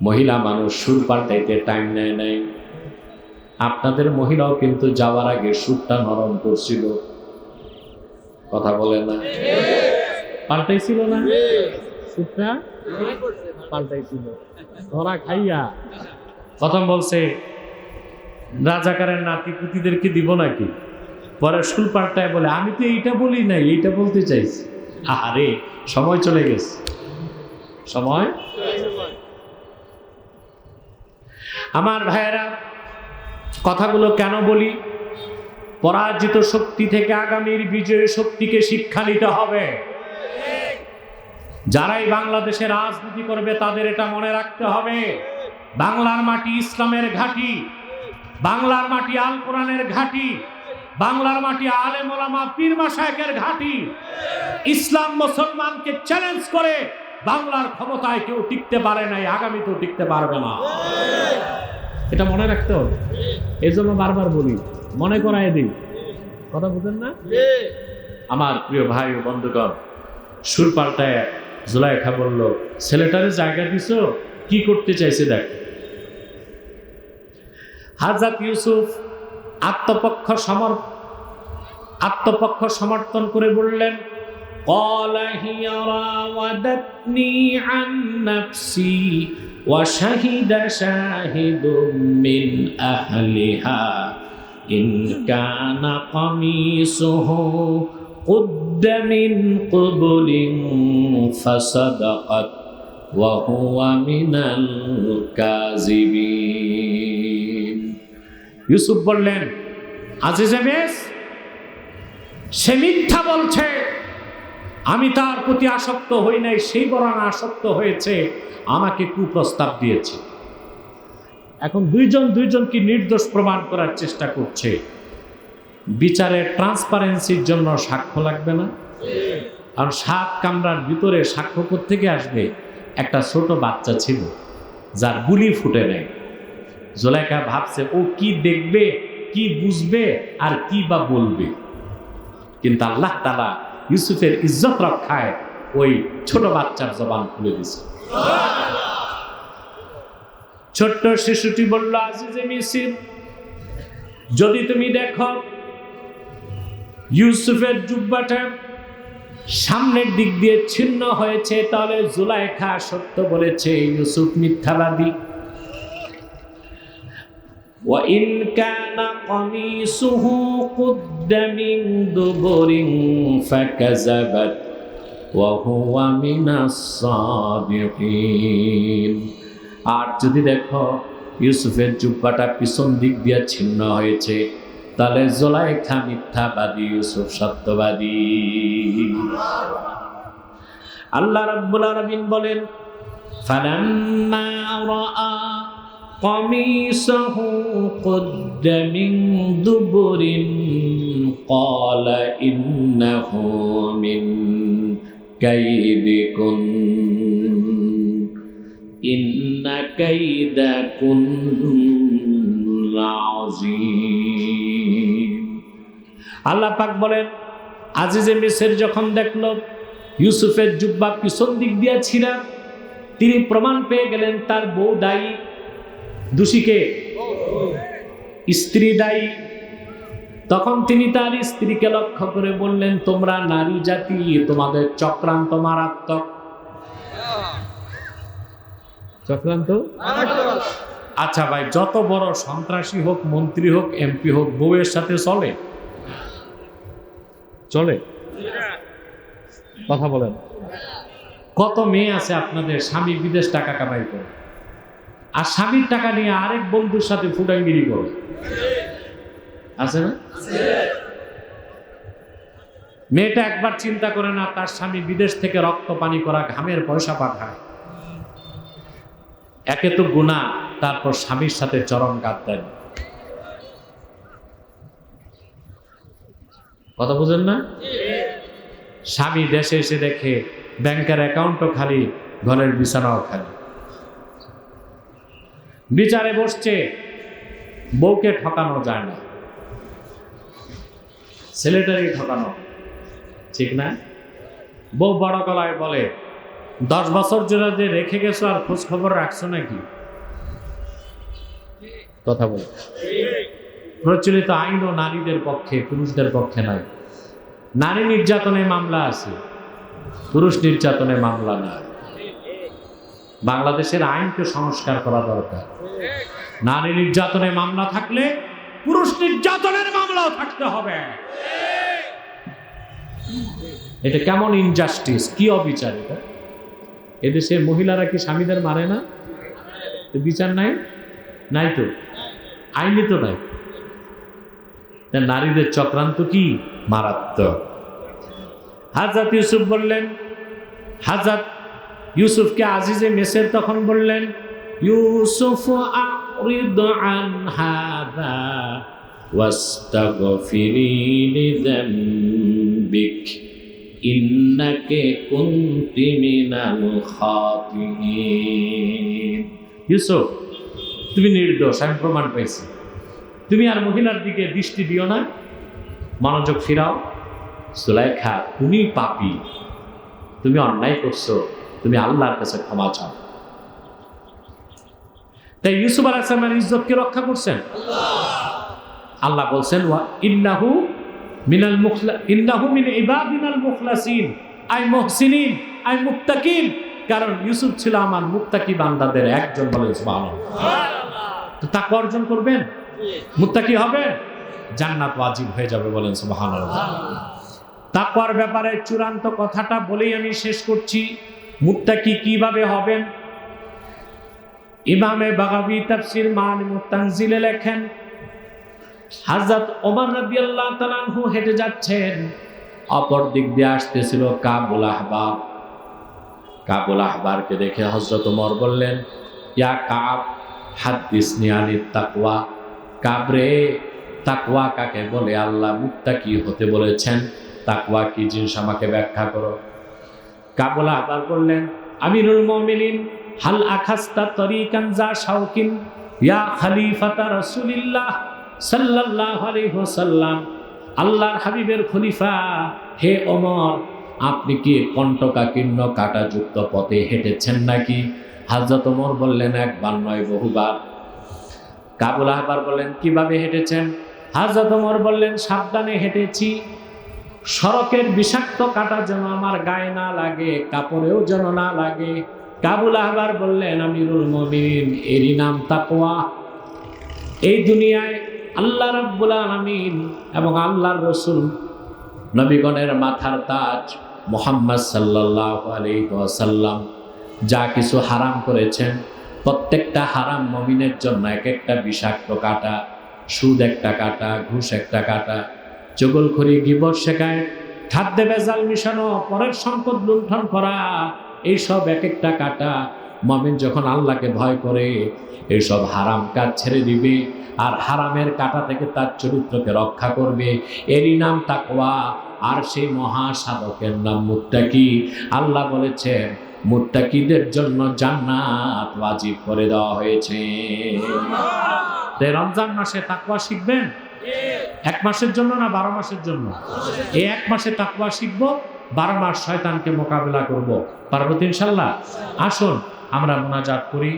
মহিলা মানুষ সুর পাল্টাইতে টাইম নেয় নাই। আপনাদের মহিলাও কিন্তু যাওয়ার আগে সুরটা নরম করছিল, কথা বলে না? পাল্টাইছিল না? সুরটা পাল্টাইছিল ধরা খাইয়া। প্রথম বলছে রাজাকারের নাতি পুতিদেরকে দিব নাকি, পরে সুর পাল্টায় বলে আমি তো এইটা বলি নাই, এইটা বলতে চাইছি। আরে সময় চলে গেছে, সময়। আমার ভাইয়েরা, কথাগুলো কেন বলি? পরাজিত শক্তি থেকে আগামীর বিজয়ী শক্তিকে শিক্ষা নিতে হবে। যারাই বাংলাদেশে রাজনীতি করবে তাদের এটা মনে রাখতে হবে, বাংলার মাটি ইসলামের ঘাঁটি, বাংলার মাটি আল কোরআনের ঘাঁটি, বাংলার মাটি আলেম ওলামা পীর মাশায়েখের ঘাঁটি। ইসলাম মুসলমানকে চ্যালেঞ্জ করে বাংলার ক্ষমতায় কেউ টিকতে পারে নাই, আগামীতেও টিকতে পারবে না। এটা মনে রাখতে হবে। এই জন্য বারবার বলি, মনে করাই দিই, কথা বুঝেন না? আমার প্রিয় ভাই ও বন্ধুগণ, সুর পাল্টায় জুলাইখা বলল, ছেলেটারে জায়গা দিছো, কি করতে চাইছে দেখ। হযরত ইউসুফ আত্মপক্ষ সমর্থন করে বললেন, قال هي راودتني عن نفسي وشهد شاهد من أهلها إن كان قميصه قد من قبل فصدقت وهو من الكاذبين। ইউসুফ বললেন, আজিজে মিসর, সে মিথ্যা বলছে, আমি তার প্রতি আসক্ত হই নাই, সেই বরং আসক্ত হয়েছে, আমাকে কুপ্রস্তাব দিয়েছে। এখন দুইজনকে নির্দোষ প্রমাণ করার চেষ্টা করছে। বিচারের ট্রান্সপারেন্সির জন্য সাক্ষ্য লাগবে না? আর 7 কামরার ভিতরে সাক্ষ্য কোত্থেকে আসবে? একটা ছোট বাচ্চা ছিল যার বুলি ফুটে নেই। জুলাইখা ভাবছে ও কি দেখবে, কি বুঝবে, আর কি বা বলবে। কিন্তু আল্লাহ তাআলা ইউসুফের ইজ্জত রক্ষায় ওই ছোট বাচ্চার জবান খুলে দিছে। ছোট্ট শিশুটি বলল, আজিজে মিসর, যদি তুমি দেখো ইউসুফের জুব্বাটা সামনের দিক দিয়ে ছিন্ন হয়েছে, তাহলে জুলাইখা সত্য বলেছে, ইউসুফ মিথ্যাবাদী। وَإِنْ كَانَ قَمِيصُهُ قُدَّ مِنْ دُبُرٍ فَكَذَبَتْ وَهُوَ مِنَ الصَّادِقِينَ। আর যদি দেখো ইউসুফের জুব্বাটা পিছন দিক দিয়ে ছিন্ন হয়েছে, তাহলে জুলাইখা মিথ্যাবাদী, ইউসুফ সত্যবাদী। আল্লাহ রাব্বুল আলামিন বলেন, ফালাম্মা রাআ قميصه قد من دبر قال إنه من كيدكن إن كيدكن عظيم। আল্লাহ পাক বলেন, আজিজে মিসর যখন দেখল ইউসুফের জুব্বা পিছন দিক দিয়ে ছিল। তিনি প্রমাণ পেয়ে গেলেন তার বউ দায়ী, দোষীকে স্ত্রী দায়ী। তখন তিনি তার স্ত্রীকে লক্ষ্য করে বললেন, তোমরা নারী জাতি, তোমাদের চক্রান্ত মারাত্মক। চক্রান্ত? আচ্ছা ভাই, যত বড় সন্ত্রাসী হোক, মন্ত্রী হোক, এমপি হোক, বউয়ের সাথে চলে? চলে? কথা বলেন। কত মেয়ে আছে আপনাদের স্বামী বিদেশ টাকা কামাই করে, আর স্বামীর টাকা নিয়ে আরেক বন্ধুর সাথে ফুটাইগিরি করে? আছে না? মেয়েটা একবার চিন্তা করে না তার স্বামী বিদেশ থেকে রক্ত পানি করা ঘামের পয়সা পাঠায়, একে তো গুনাহ, তারপর স্বামীর সাথে চরম গাদ্দারি। কথা বুঝেন না? স্বামী দেশে এসে দেখে ব্যাংকের অ্যাকাউন্টও খালি, ঘরের বিছানাও খালি। বিচারে বসছে, বউকে ঠকানো যায় না, ছেলেটারই ঠকানো, ঠিক না? বউ বড় গলায় বলে, 10 বছর জোরে যে রেখে গেছো আর খোঁজ খবর রাখছো নাকি? কথা বল। প্রচলিত আইনও নারীদের পক্ষে, পুরুষদের পক্ষে নয়। নারী নির্যাতনে মামলা আছে, পুরুষ নির্যাতনে মামলা না। বাংলাদেশের আইনকে সংস্কার করা দরকার। নারী নির্যাতনে মামলা থাকলে পুরুষ নির্যাতনের মামলাও থাকতে হবে। এটা কেমন ইনজাস্টিস, কি অবিচার এটা? এদেশের মহিলারা কি স্বামীদের মারে না? তো বিচার নাই? নাই তো, আইনি তো নাই। নারীদের চক্রান্ত কি মারাত্মক। হযরত ইউসুফ বললেন, হযরত ইউসুফকে আজিজে মিসর তখন বললেন, ইউসুফ আরিদ আন হাযা ওয়াস্তাগফিরি লিযামবিক ইন্নাকা কুনতি মিনাল খাতিঈন। ইউসুফ, তুমি নির্দোষ, আমি প্রমাণ পেয়েছি। তুমি আর মহিলার দিকে দৃষ্টি দিও না, মনোযোগ ফিরাও। সুলাইখা, তুমি পাপী, তুমি অন্যায় করছো, তুমি আল্লাহর কাছে ক্ষমা চাও। তাই ইউসুফ আলাইহিস সালামের ইজ্জতকে রক্ষা করছেন আল্লাহ। বলছেন, ওয়া ইন্নাহু মিন ইবাদিনাল মুখলাসিন, আই মুহসিনিন, আই মুত্তাকিন। কারণ ইউসুফ ছিল আমার মুত্তাকি বান্দাদের একজন। বলেন সুবহানাল্লাহ। তো তাকওয়া অর্জন করবেন, মুত্তাকি হবেন, জান্নাত ওয়াজিব হয়ে যাবে। বলেন সুবহানাল্লাহ। তাকওয়ার ব্যাপারে চূড়ান্ত কথাটা বলেই আমি শেষ করছি। মুত্তাকি কিভাবে হবেন? ইমামে বাগাবী তাফসীর মাআলিমুত তানজিলে লেখেন, হযরত ওমর রাদিয়াল্লাহু তাআলা আনহু হেঁটে যাচ্ছেন, অপর দিক দিয়ে আসতেছিল কাবুল আহবার। কাবুল আহবারকে দেখে হযরত ওমর বললেন, ইয়া কাব হাদিসনি আনিত তাকওয়া। কাবরে, তাকওয়া কাকে বলে? আল্লাহ মুত্তাকি হতে বলেছেন, তাকওয়া কি জিনিস আমাকে ব্যাখ্যা করো। কাবুল আহবার বললেন, আমিরুল মুমিনিন, হাল আখাস্তা তরিকান যা শাওকিন ইয়া খলিফাতা রাসূলিল্লাহ সাল্লাল্লাহু আলাইহি ওয়াসাল্লাম। আল্লাহর হাবিবের খলিফা হে ওমর, আপনি কি কণ্টকাকীর্ণ কাঁটাযুক্ত পথে হেঁটেছেন নাকি? হযরত ওমর বললেন, একবার নয়, বহুবার। কাবুল আহবার বললেন, কিভাবে হেঁটেছেন? হযরত ওমর বললেন, সাবধানে হেঁটেছি, সড়কের বিষাক্ত কাঁটা যেন আমার গায়ে না লাগে, কাপড়েও যেন না লাগে। কাবুল আহবার বললেন, আমিরুল মুমিনিন, এরই নাম তাকওয়া। এই দুনিয়ায় আল্লাহ রাব্বুল আলামিন এবং আল্লাহর রাসূল নবীগণের মাথার তাজ মুহাম্মদ সাল্লাল্লাহু আলাইহি ওয়াসাল্লাম যা কিছু হারাম করেছেন, প্রত্যেকটা হারাম মুমিনের জন্য এক একটা বিষাক্ত কাঁটা। সুদ একটা কাঁটা, ঘুষ একটা কাঁটা, চগলখড়ি, গীবত, শেকায়েত, খাদ্যে ভেজাল মিশানো, পরের সম্পদ লুণ্ঠন করা, এইসব এক একটা কাঁটা। মুমিন যখন আল্লাহকে ভয় করে এইসব হারাম কাজ ছেড়ে দিবে আর হারামের কাঁটা থেকে তার চরিত্রকে রক্ষা করবে, এরই নাম তাকওয়া। আর সেই মহাসাধকের নাম মুত্তাকি। আল্লাহ বলেছেন, মুত্তাকিদের জন্য জান্নাত ওয়াজিব করে দেওয়া হয়েছে। তাই রমজান মাসে তাকওয়া শিখবেন। 1 মাসের জন্য না 12 মাসের জন্য? এই 1 মাসে তাকওয়া শিখবো, 12 মাস শয়তানকে মোকাবেলা করব। পারবো তো ইনশাল্লাহ? আসুন আমরা মোনাজাত করি।